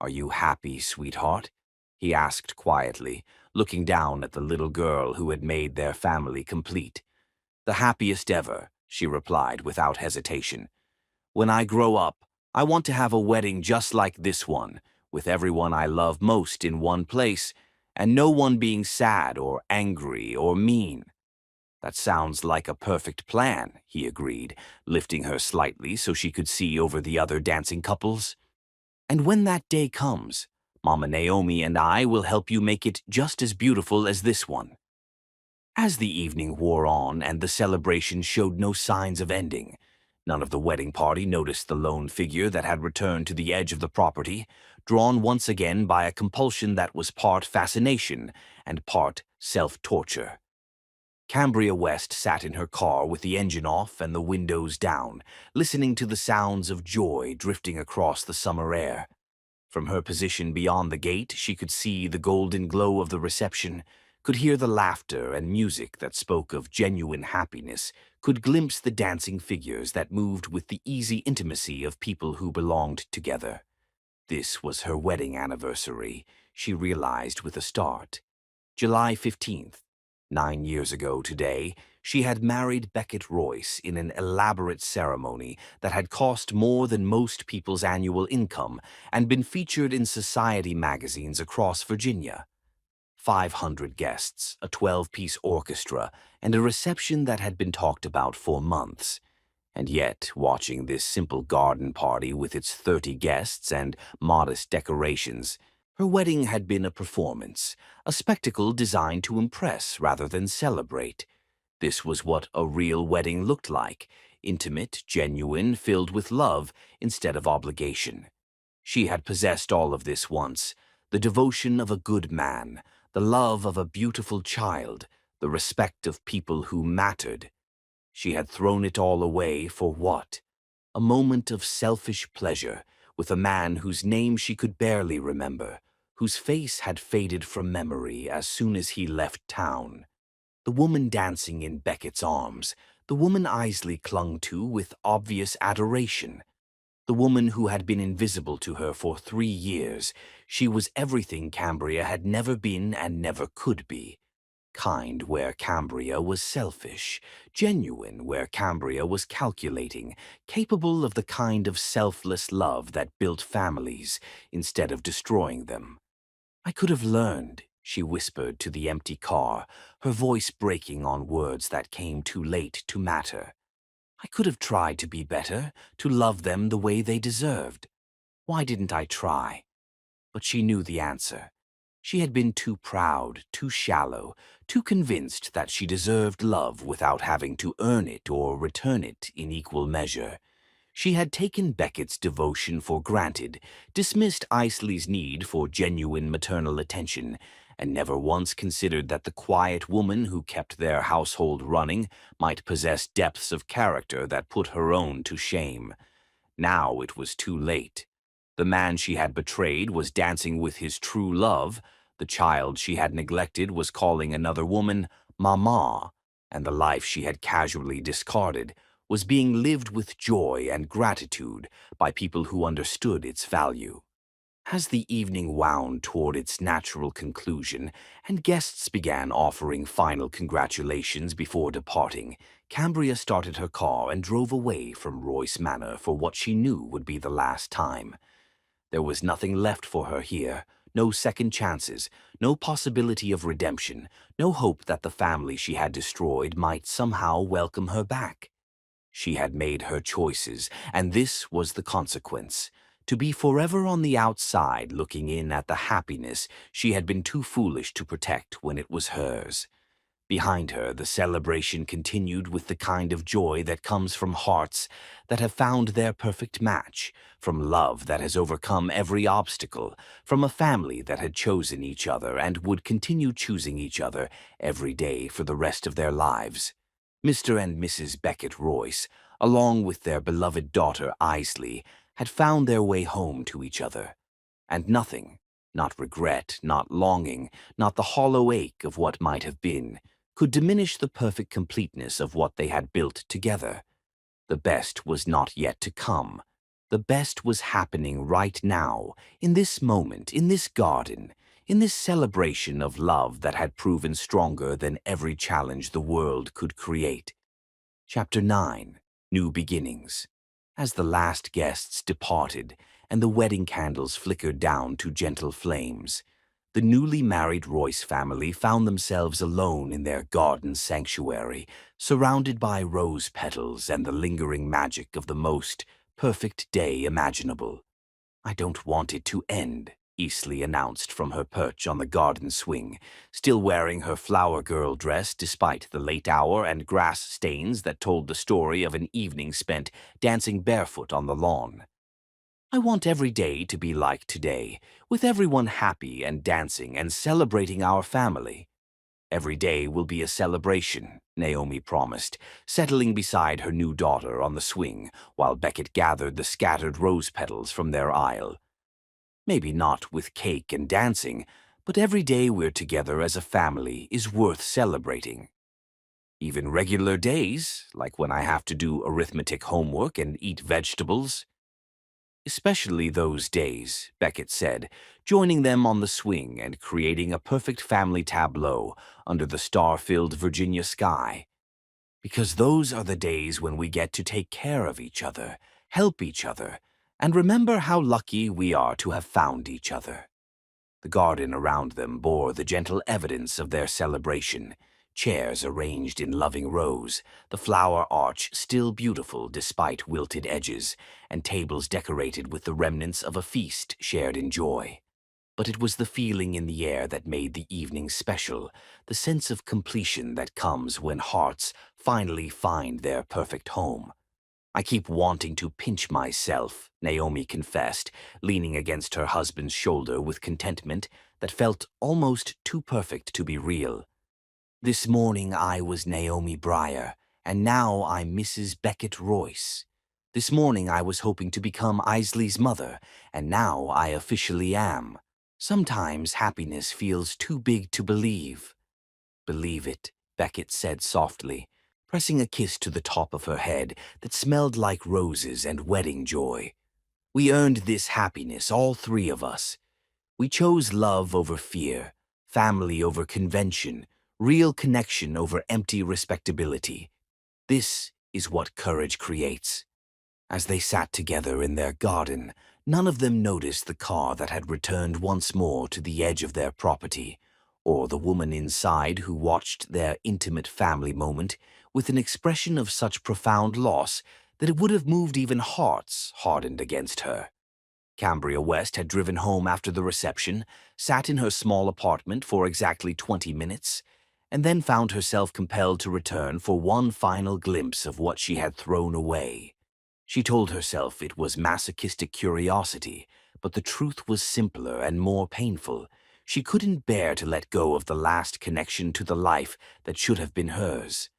"Are you happy, sweetheart?" he asked quietly, looking down at the little girl who had made their family complete. "The happiest ever," she replied without hesitation. "When I grow up, I want to have a wedding just like this one, with everyone I love most in one place, and no one being sad or angry or mean." "That sounds like a perfect plan," he agreed, lifting her slightly so she could see over the other dancing couples. "And when that day comes, Mama Naomi and I will help you make it just as beautiful as this one." As the evening wore on and the celebration showed no signs of ending, none of the wedding party noticed the lone figure that had returned to the edge of the property, drawn once again by a compulsion that was part fascination and part self-torture. Cambria West sat in her car with the engine off and the windows down, listening to the sounds of joy drifting across the summer air. From her position beyond the gate, she could see the golden glow of the reception, could hear the laughter and music that spoke of genuine happiness, could glimpse the dancing figures that moved with the easy intimacy of people who belonged together. This was her wedding anniversary, she realized with a start. July 15th. 9 years ago today, she had married Beckett Royce in an elaborate ceremony that had cost more than most people's annual income and been featured in society magazines across Virginia. 500 guests, a 12-piece orchestra, and a reception that had been talked about for months. And yet, watching this simple garden party with its 30 guests and modest decorations, her wedding had been a performance, a spectacle designed to impress rather than celebrate. This was what a real wedding looked like: intimate, genuine, filled with love instead of obligation. She had possessed all of this once: the devotion of a good man, the love of a beautiful child, the respect of people who mattered. She had thrown it all away for what? A moment of selfish pleasure with a man whose name she could barely remember, whose face had faded from memory as soon as he left town. The woman dancing in Beckett's arms, the woman Isley clung to with obvious adoration, the woman who had been invisible to her for 3 years. She was everything Cambria had never been and never could be. Kind where Cambria was selfish, genuine where Cambria was calculating, capable of the kind of selfless love that built families instead of destroying them. "I could have learned," she whispered to the empty car, her voice breaking on words that came too late to matter. "I could have tried to be better, to love them the way they deserved. Why didn't I try?" But she knew the answer. She had been too proud, too shallow, too convinced that she deserved love without having to earn it or return it in equal measure. She had taken Beckett's devotion for granted, dismissed Isley's need for genuine maternal attention, and never once considered that the quiet woman who kept their household running might possess depths of character that put her own to shame. Now it was too late. The man she had betrayed was dancing with his true love, the child she had neglected was calling another woman Mama, and the life she had casually discarded was being lived with joy and gratitude by people who understood its value. As the evening wound toward its natural conclusion and guests began offering final congratulations before departing, Cambria started her car and drove away from Royce Manor for what she knew would be the last time. There was nothing left for her here, no second chances, no possibility of redemption, no hope that the family she had destroyed might somehow welcome her back. She had made her choices, and this was the consequence. To be forever on the outside looking in at the happiness she had been too foolish to protect when it was hers. Behind her, the celebration continued with the kind of joy that comes from hearts that have found their perfect match, from love that has overcome every obstacle, from a family that had chosen each other and would continue choosing each other every day for the rest of their lives. Mr. and Mrs. Beckett Royce, along with their beloved daughter Isley, had found their way home to each other, and nothing, not regret, not longing, not the hollow ache of what might have been, could diminish the perfect completeness of what they had built together. The best was not yet to come. The best was happening right now, in this moment, in this garden, in this celebration of love that had proven stronger than every challenge the world could create. Chapter 9. New Beginnings. As the last guests departed and the wedding candles flickered down to gentle flames, the newly married Royce family found themselves alone in their garden sanctuary, surrounded by rose petals and the lingering magic of the most perfect day imaginable. "I don't want it to end," Eastleigh announced from her perch on the garden swing, still wearing her flower girl dress despite the late hour and grass stains that told the story of an evening spent dancing barefoot on the lawn. "I want every day to be like today, with everyone happy and dancing and celebrating our family." "Every day will be a celebration," Naomi promised, settling beside her new daughter on the swing while Beckett gathered the scattered rose petals from their aisle. "Maybe not with cake and dancing, but every day we're together as a family is worth celebrating. Even regular days, like when I have to do arithmetic homework and eat vegetables." "Especially those days," Beckett said, joining them on the swing and creating a perfect family tableau under the star-filled Virginia sky. "Because those are the days when we get to take care of each other, help each other, and remember how lucky we are to have found each other." The garden around them bore the gentle evidence of their celebration. Chairs arranged in loving rows, the flower arch still beautiful despite wilted edges, and tables decorated with the remnants of a feast shared in joy. But it was the feeling in the air that made the evening special, the sense of completion that comes when hearts finally find their perfect home. "I keep wanting to pinch myself," Naomi confessed, leaning against her husband's shoulder with contentment that felt almost too perfect to be real. "This morning I was Naomi Breyer, and now I'm Mrs. Beckett Royce. This morning I was hoping to become Isley's mother, and now I officially am. Sometimes happiness feels too big to believe." "Believe it," Beckett said softly, pressing a kiss to the top of her head that smelled like roses and wedding joy. "We earned this happiness, all three of us. We chose love over fear, family over convention, real connection over empty respectability. This is what courage creates." As they sat together in their garden, none of them noticed the car that had returned once more to the edge of their property, or the woman inside who watched their intimate family moment with an expression of such profound loss that it would have moved even hearts hardened against her. Cambria West had driven home after the reception, sat in her small apartment for exactly 20 minutes, and then found herself compelled to return for one final glimpse of what she had thrown away. She told herself it was masochistic curiosity, but the truth was simpler and more painful. She couldn't bear to let go of the last connection to the life that should have been hers.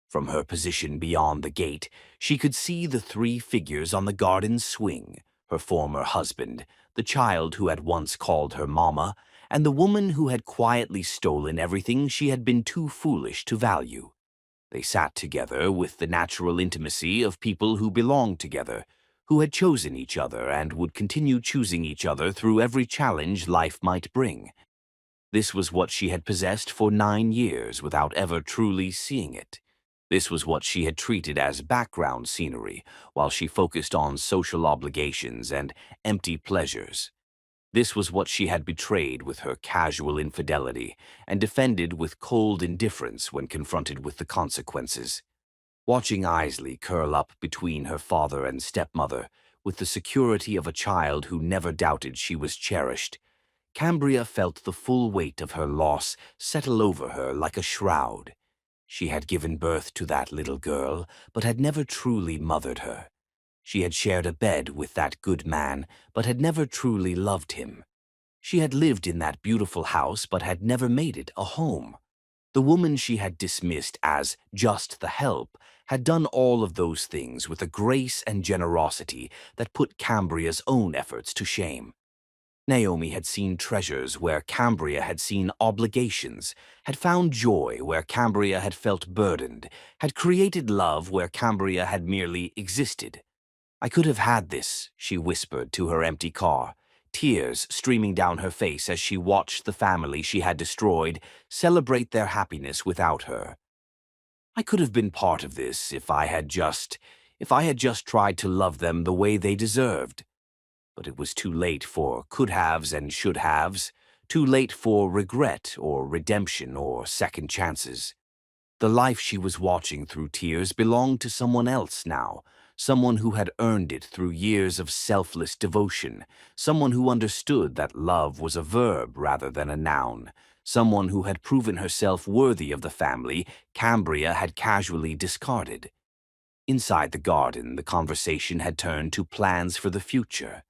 From her position beyond the gate, she could see the three figures on the garden swing: her former husband, the child who had once called her mama, and the woman who had quietly stolen everything she had been too foolish to value. They sat together with the natural intimacy of people who belonged together, who had chosen each other and would continue choosing each other through every challenge life might bring. This was what she had possessed for 9 years without ever truly seeing it. This was what she had treated as background scenery while she focused on social obligations and empty pleasures. This was what she had betrayed with her casual infidelity and defended with cold indifference when confronted with the consequences. Watching Isley curl up between her father and stepmother, with the security of a child who never doubted she was cherished, Cambria felt the full weight of her loss settle over her like a shroud. She had given birth to that little girl, but had never truly mothered her. She had shared a bed with that good man, but had never truly loved him. She had lived in that beautiful house, but had never made it a home. The woman she had dismissed as just the help had done all of those things with a grace and generosity that put Cambria's own efforts to shame. Naomi had seen treasures where Cambria had seen obligations, had found joy where Cambria had felt burdened, had created love where Cambria had merely existed. "I could have had this," she whispered to her empty car, tears streaming down her face as she watched the family she had destroyed celebrate their happiness without her. "I could have been part of this if I had just tried to love them the way they deserved." But it was too late for could-haves and should-haves, too late for regret or redemption or second chances. The life she was watching through tears belonged to someone else now, someone who had earned it through years of selfless devotion, someone who understood that love was a verb rather than a noun, someone who had proven herself worthy of the family Cambria had casually discarded. Inside the garden, the conversation had turned to plans for the future.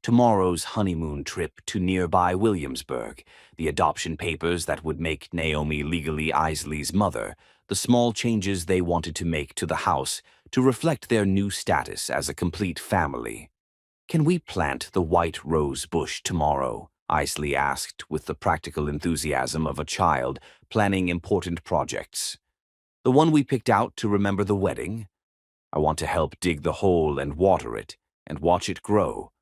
Tomorrow's honeymoon trip to nearby Williamsburg, the adoption papers that would make Naomi legally Isley's mother, the small changes they wanted to make to the house to reflect their new status as a complete family. "Can we plant the white rose bush tomorrow?" Isley asked with the practical enthusiasm of a child planning important projects. "The one we picked out to remember the wedding? I want to help dig the hole and water it, and watch it grow."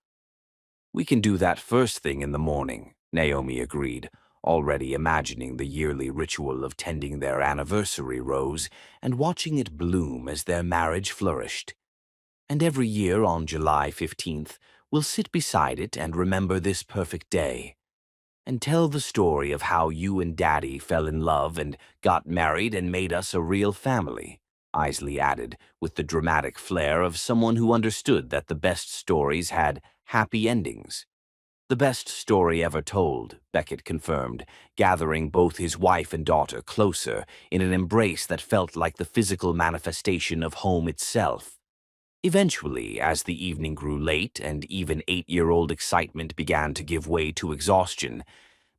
"We can do that first thing in the morning," Naomi agreed, already imagining the yearly ritual of tending their anniversary rose and watching it bloom as their marriage flourished. "And every year on July 15th, we'll sit beside it and remember this perfect day. And tell the story of how you and Daddy fell in love and got married and made us a real family," Isley added, with the dramatic flair of someone who understood that the best stories had happy endings. "The best story ever told," Beckett confirmed, gathering both his wife and daughter closer in an embrace that felt like the physical manifestation of home itself. Eventually, as the evening grew late and even 8-year-old excitement began to give way to exhaustion,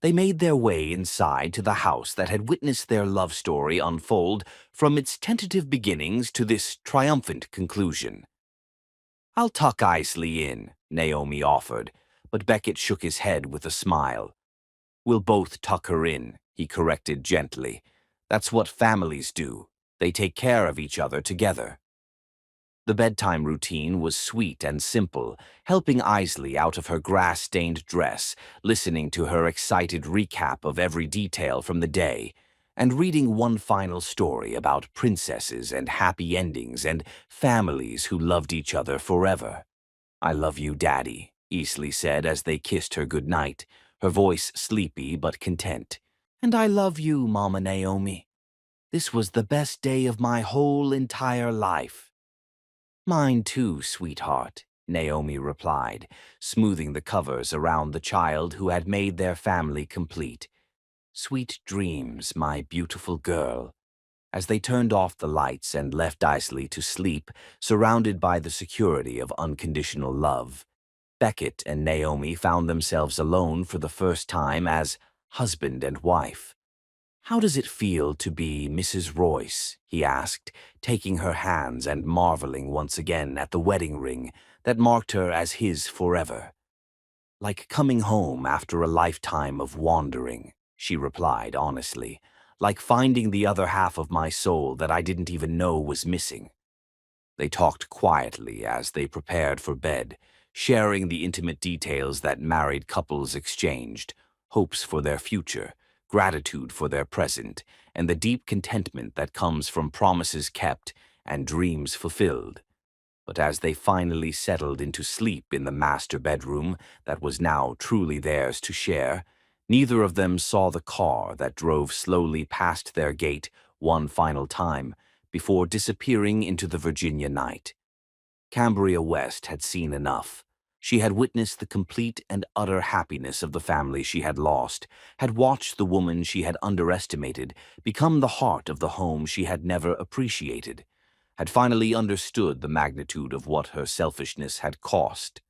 they made their way inside to the house that had witnessed their love story unfold from its tentative beginnings to this triumphant conclusion. "I'll tuck Isley in," Naomi offered, but Beckett shook his head with a smile. "We'll both tuck her in," he corrected gently. "That's what families do. They take care of each other together." The bedtime routine was sweet and simple, helping Isley out of her grass-stained dress, listening to her excited recap of every detail from the day, and reading one final story about princesses and happy endings and families who loved each other forever. "I love you, Daddy," Isley said as they kissed her goodnight, her voice sleepy but content. "And I love you, Mama Naomi. This was the best day of my whole entire life." "Mine too, sweetheart." Naomi replied, smoothing the covers around the child who had made their family complete. "Sweet dreams, my beautiful girl." As they turned off the lights and left Isley to sleep, surrounded by the security of unconditional love, Beckett and Naomi found themselves alone for the first time as husband and wife. "How does it feel to be Mrs. Royce?" he asked, taking her hands and marveling once again at the wedding ring that marked her as his forever. "Like coming home after a lifetime of wandering," she replied honestly. "Like finding the other half of my soul that I didn't even know was missing." They talked quietly as they prepared for bed, sharing the intimate details that married couples exchanged, hopes for their future, gratitude for their present, and the deep contentment that comes from promises kept and dreams fulfilled. But as they finally settled into sleep in the master bedroom that was now truly theirs to share, neither of them saw the car that drove slowly past their gate one final time before disappearing into the Virginia night. Cambria West had seen enough. She had witnessed the complete and utter happiness of the family she had lost, had watched the woman she had underestimated become the heart of the home she had never appreciated, had finally understood the magnitude of what her selfishness had cost.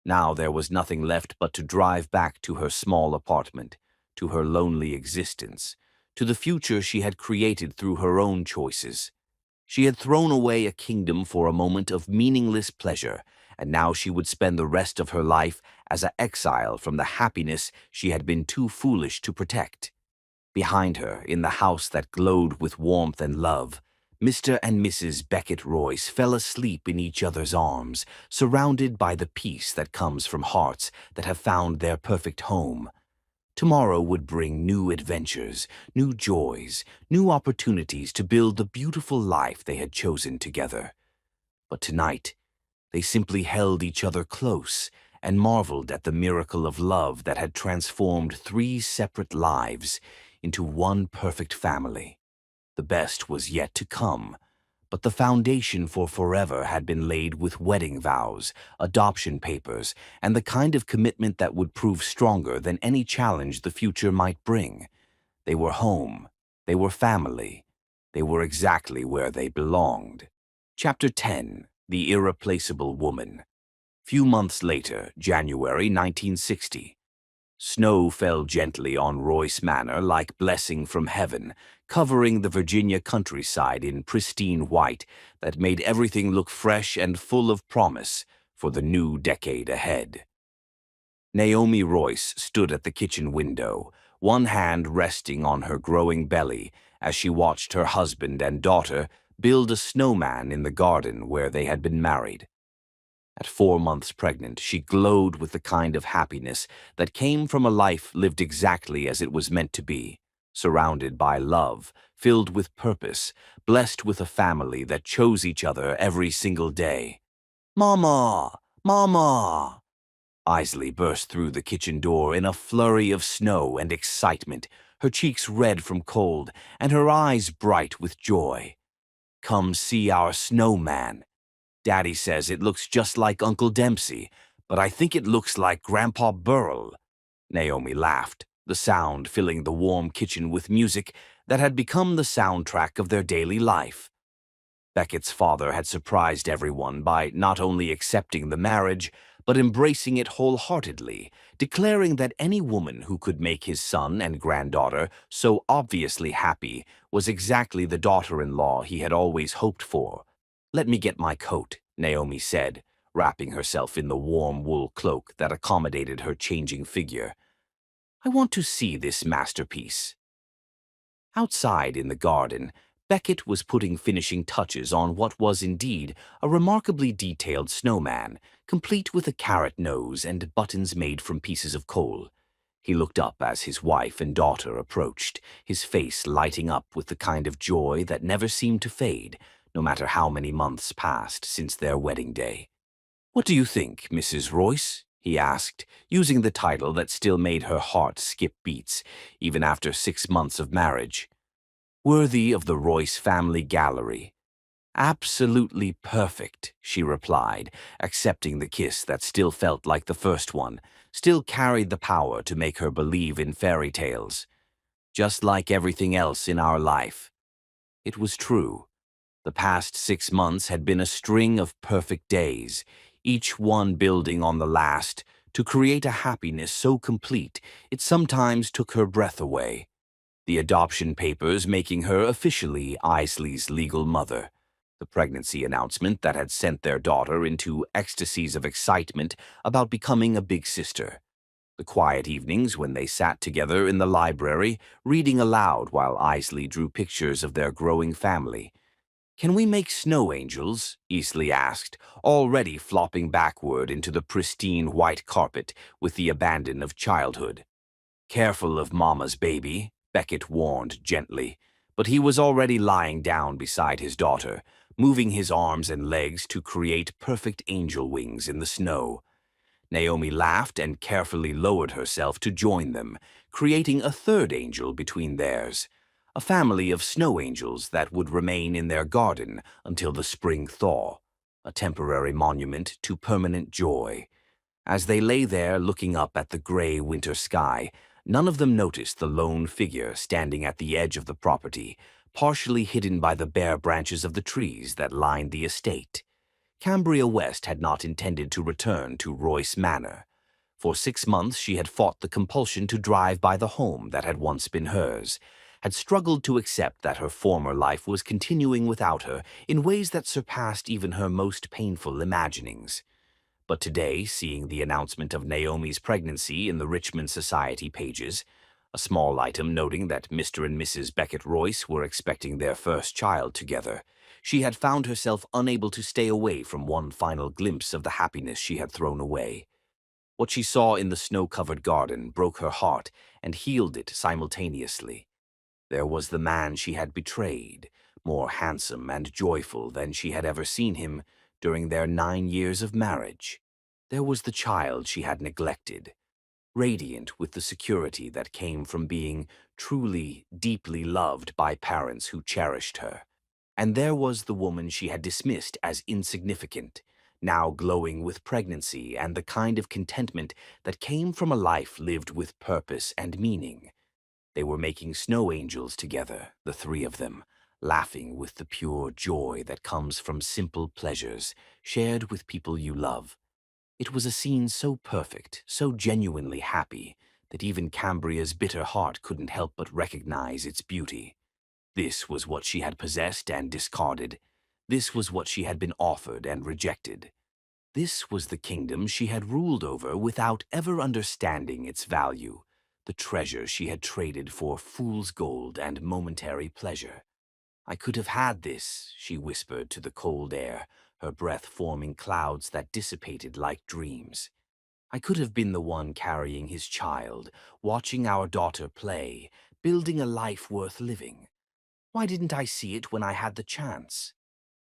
Now there was nothing left but to drive back to her small apartment, to her lonely existence, to the future she had created through her own choices. She had thrown away a kingdom for a moment of meaningless pleasure, and now she would spend the rest of her life as an exile from the happiness she had been too foolish to protect. Behind her, in the house that glowed with warmth and love, Mr. and Mrs. Beckett Royce fell asleep in each other's arms, surrounded by the peace that comes from hearts that have found their perfect home. Tomorrow would bring new adventures, new joys, new opportunities to build the beautiful life they had chosen together. But tonight, they simply held each other close and marveled at the miracle of love that had transformed three separate lives into one perfect family. The best was yet to come, but the foundation for forever had been laid with wedding vows, adoption papers, and the kind of commitment that would prove stronger than any challenge the future might bring. They were home. They were family. They were exactly where they belonged. Chapter 10. The Irreplaceable Woman. Few months later, January 1960. Snow fell gently on Royce Manor like blessing from heaven, covering the Virginia countryside in pristine white that made everything look fresh and full of promise for the new decade ahead. Naomi Royce stood at the kitchen window, one hand resting on her growing belly as she watched her husband and daughter build a snowman in the garden where they had been married. At 4 months pregnant, she glowed with the kind of happiness that came from a life lived exactly as it was meant to be, surrounded by love, filled with purpose, blessed with a family that chose each other every single day. "Mama! Mama!" Isley burst through the kitchen door in a flurry of snow and excitement, her cheeks red from cold and her eyes bright with joy. "Come see our snowman. Daddy says it looks just like Uncle Dempsey, but I think it looks like Grandpa Burrell." Naomi laughed, the sound filling the warm kitchen with music that had become the soundtrack of their daily life. Beckett's father had surprised everyone by not only accepting the marriage, but embracing it wholeheartedly, declaring that any woman who could make his son and granddaughter so obviously happy was exactly the daughter-in-law he had always hoped for. "Let me get my coat," Naomi said, wrapping herself in the warm wool cloak that accommodated her changing figure. "I want to see this masterpiece." Outside in the garden, Beckett was putting finishing touches on what was indeed a remarkably detailed snowman, complete with a carrot nose and buttons made from pieces of coal. He looked up as his wife and daughter approached, his face lighting up with the kind of joy that never seemed to fade, no matter how many months passed since their wedding day. "What do you think, Mrs. Royce?" he asked, using the title that still made her heart skip beats, even after 6 months of marriage. "Worthy of the Royce family gallery." "Absolutely perfect," she replied, accepting the kiss that still felt like the first one, still carried the power to make her believe in fairy tales. Just like everything else in our life. It was true. The past 6 months had been a string of perfect days, each one building on the last, to create a happiness so complete it sometimes took her breath away. The adoption papers making her officially Isley's legal mother. The pregnancy announcement that had sent their daughter into ecstasies of excitement about becoming a big sister. The quiet evenings when they sat together in the library, reading aloud while Isley drew pictures of their growing family. "Can we make snow angels?" Isley asked, already flopping backward into the pristine white carpet with the abandon of childhood. "Careful of Mama's baby," Beckett warned gently, but he was already lying down beside his daughter, moving his arms and legs to create perfect angel wings in the snow. Naomi laughed and carefully lowered herself to join them, creating a third angel between theirs, a family of snow angels that would remain in their garden until the spring thaw, a temporary monument to permanent joy. As they lay there looking up at the gray winter sky, none of them noticed the lone figure standing at the edge of the property, partially hidden by the bare branches of the trees that lined the estate. Cambria West had not intended to return to Royce Manor. For 6 months she had fought the compulsion to drive by the home that had once been hers, had struggled to accept that her former life was continuing without her in ways that surpassed even her most painful imaginings. But today, seeing the announcement of Naomi's pregnancy in the Richmond Society pages, a small item noting that Mr. and Mrs. Beckett Royce were expecting their first child together, she had found herself unable to stay away from one final glimpse of the happiness she had thrown away. What she saw in the snow-covered garden broke her heart and healed it simultaneously. There was the man she had betrayed, more handsome and joyful than she had ever seen him during their 9 years of marriage. There was the child she had neglected, radiant with the security that came from being truly, deeply loved by parents who cherished her. And there was the woman she had dismissed as insignificant, now glowing with pregnancy and the kind of contentment that came from a life lived with purpose and meaning. They were making snow angels together, the three of them, laughing with the pure joy that comes from simple pleasures shared with people you love. It was a scene so perfect, so genuinely happy, that even Cambria's bitter heart couldn't help but recognize its beauty. This was what she had possessed and discarded. This was what she had been offered and rejected. This was the kingdom she had ruled over without ever understanding its value, the treasure she had traded for fool's gold and momentary pleasure. "I could have had this," she whispered to the cold air, her breath forming clouds that dissipated like dreams. "I could have been the one carrying his child, watching our daughter play, building a life worth living. Why didn't I see it when I had the chance?"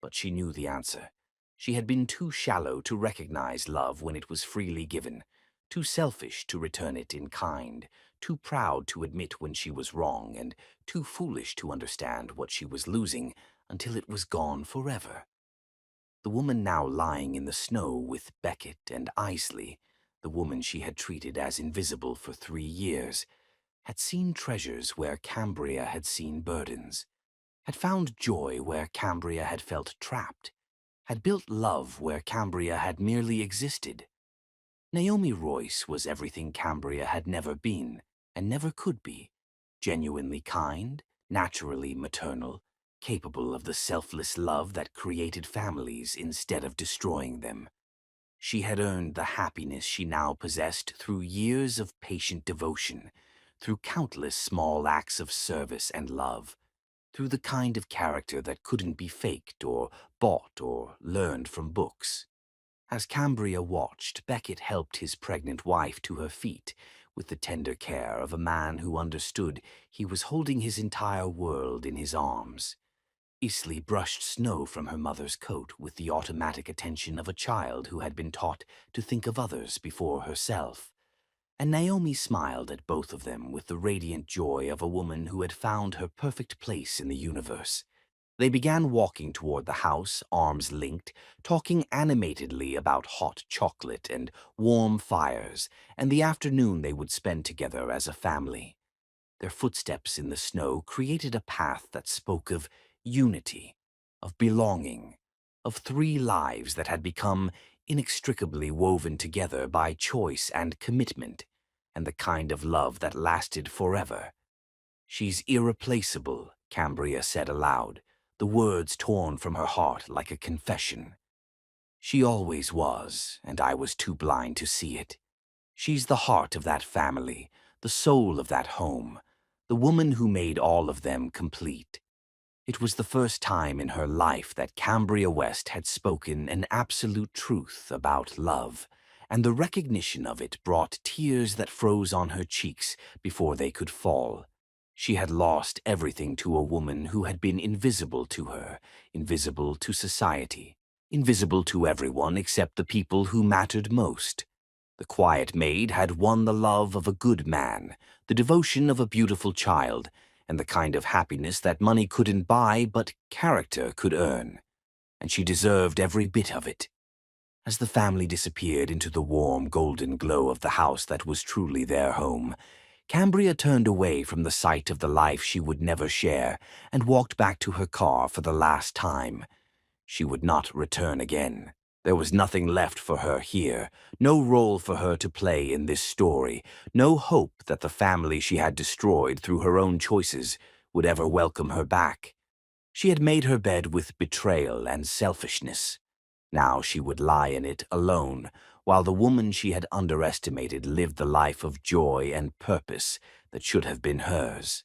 But she knew the answer. She had been too shallow to recognize love when it was freely given, too selfish to return it in kind, too proud to admit when she was wrong, and too foolish to understand what she was losing until it was gone forever. The woman now lying in the snow with Beckett and Isley, the woman she had treated as invisible for 3 years, had seen treasures where Cambria had seen burdens, had found joy where Cambria had felt trapped, had built love where Cambria had merely existed. Naomi Royce was everything Cambria had never been and never could be, genuinely kind, naturally maternal, capable of the selfless love that created families instead of destroying them. She had earned the happiness she now possessed through years of patient devotion, through countless small acts of service and love, through the kind of character that couldn't be faked or bought or learned from books. As Cambria watched, Beckett helped his pregnant wife to her feet with the tender care of a man who understood he was holding his entire world in his arms. Isley brushed snow from her mother's coat with the automatic attention of a child who had been taught to think of others before herself. And Naomi smiled at both of them with the radiant joy of a woman who had found her perfect place in the universe. They began walking toward the house, arms linked, talking animatedly about hot chocolate and warm fires, and the afternoon they would spend together as a family. Their footsteps in the snow created a path that spoke of unity, of belonging, of three lives that had become inextricably woven together by choice and commitment, and the kind of love that lasted forever. "She's irreplaceable," Cambria said aloud, the words torn from her heart like a confession. "She always was, and I was too blind to see it. She's the heart of that family, the soul of that home, the woman who made all of them complete." It was the first time in her life that Cambria West had spoken an absolute truth about love, and the recognition of it brought tears that froze on her cheeks before they could fall. She had lost everything to a woman who had been invisible to her, invisible to society, invisible to everyone except the people who mattered most. The quiet maid had won the love of a good man, the devotion of a beautiful child, and the kind of happiness that money couldn't buy but character could earn. And she deserved every bit of it. As the family disappeared into the warm golden glow of the house that was truly their home, Cambria turned away from the sight of the life she would never share and walked back to her car for the last time. She would not return again. There was nothing left for her here, no role for her to play in this story, no hope that the family she had destroyed through her own choices would ever welcome her back. She had made her bed with betrayal and selfishness. Now she would lie in it alone, while the woman she had underestimated lived the life of joy and purpose that should have been hers.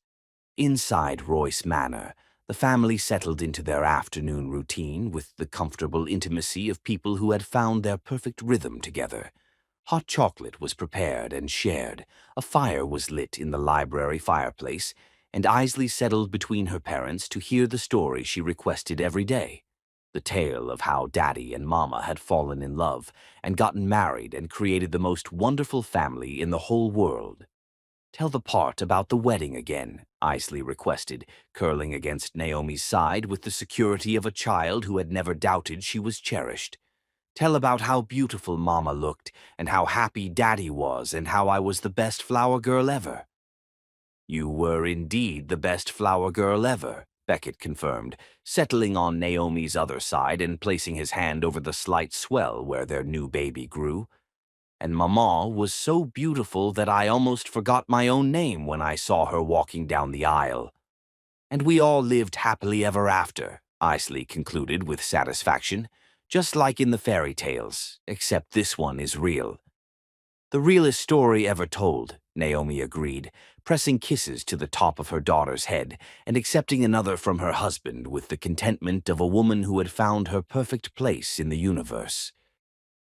Inside Royce Manor, the family settled into their afternoon routine with the comfortable intimacy of people who had found their perfect rhythm together. Hot chocolate was prepared and shared, a fire was lit in the library fireplace, and Isley settled between her parents to hear the story she requested every day. The tale of how Daddy and Mama had fallen in love and gotten married and created the most wonderful family in the whole world. "Tell the part about the wedding again," Isley requested, curling against Naomi's side with the security of a child who had never doubted she was cherished. "Tell about how beautiful Mama looked, and how happy Daddy was, and how I was the best flower girl ever." "You were indeed the best flower girl ever," Beckett confirmed, settling on Naomi's other side and placing his hand over the slight swell where their new baby grew. "And Mama was so beautiful that I almost forgot my own name when I saw her walking down the aisle." "And we all lived happily ever after," Isley concluded with satisfaction, "just like in the fairy tales, except this one is real." "The realest story ever told," Naomi agreed, pressing kisses to the top of her daughter's head and accepting another from her husband with the contentment of a woman who had found her perfect place in the universe.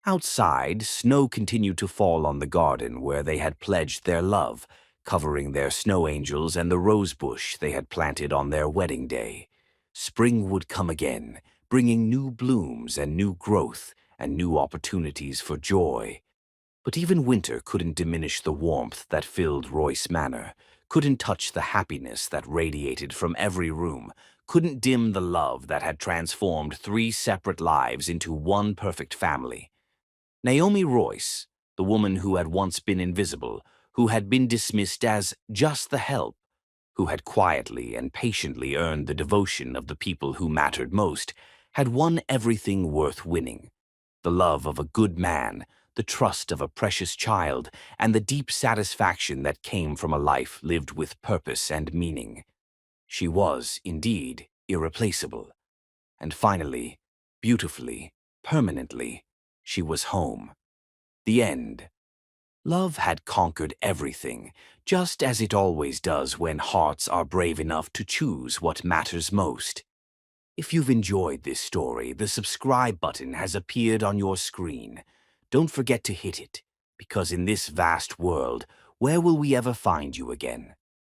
Outside, snow continued to fall on the garden where they had pledged their love, covering their snow angels and the rose bush they had planted on their wedding day. Spring would come again, bringing new blooms and new growth and new opportunities for joy. But even winter couldn't diminish the warmth that filled Royce Manor, couldn't touch the happiness that radiated from every room, couldn't dim the love that had transformed three separate lives into one perfect family. Naomi Royce, the woman who had once been invisible, who had been dismissed as just the help, who had quietly and patiently earned the devotion of the people who mattered most, had won everything worth winning. The love of a good man, the trust of a precious child, and the deep satisfaction that came from a life lived with purpose and meaning. She was, indeed, irreplaceable. And finally, beautifully, permanently, she was home. The end. Love had conquered everything, just as it always does when hearts are brave enough to choose what matters most. If you've enjoyed this story, the subscribe button has appeared on your screen. Don't forget to hit it, because in this vast world, where will we ever find you again?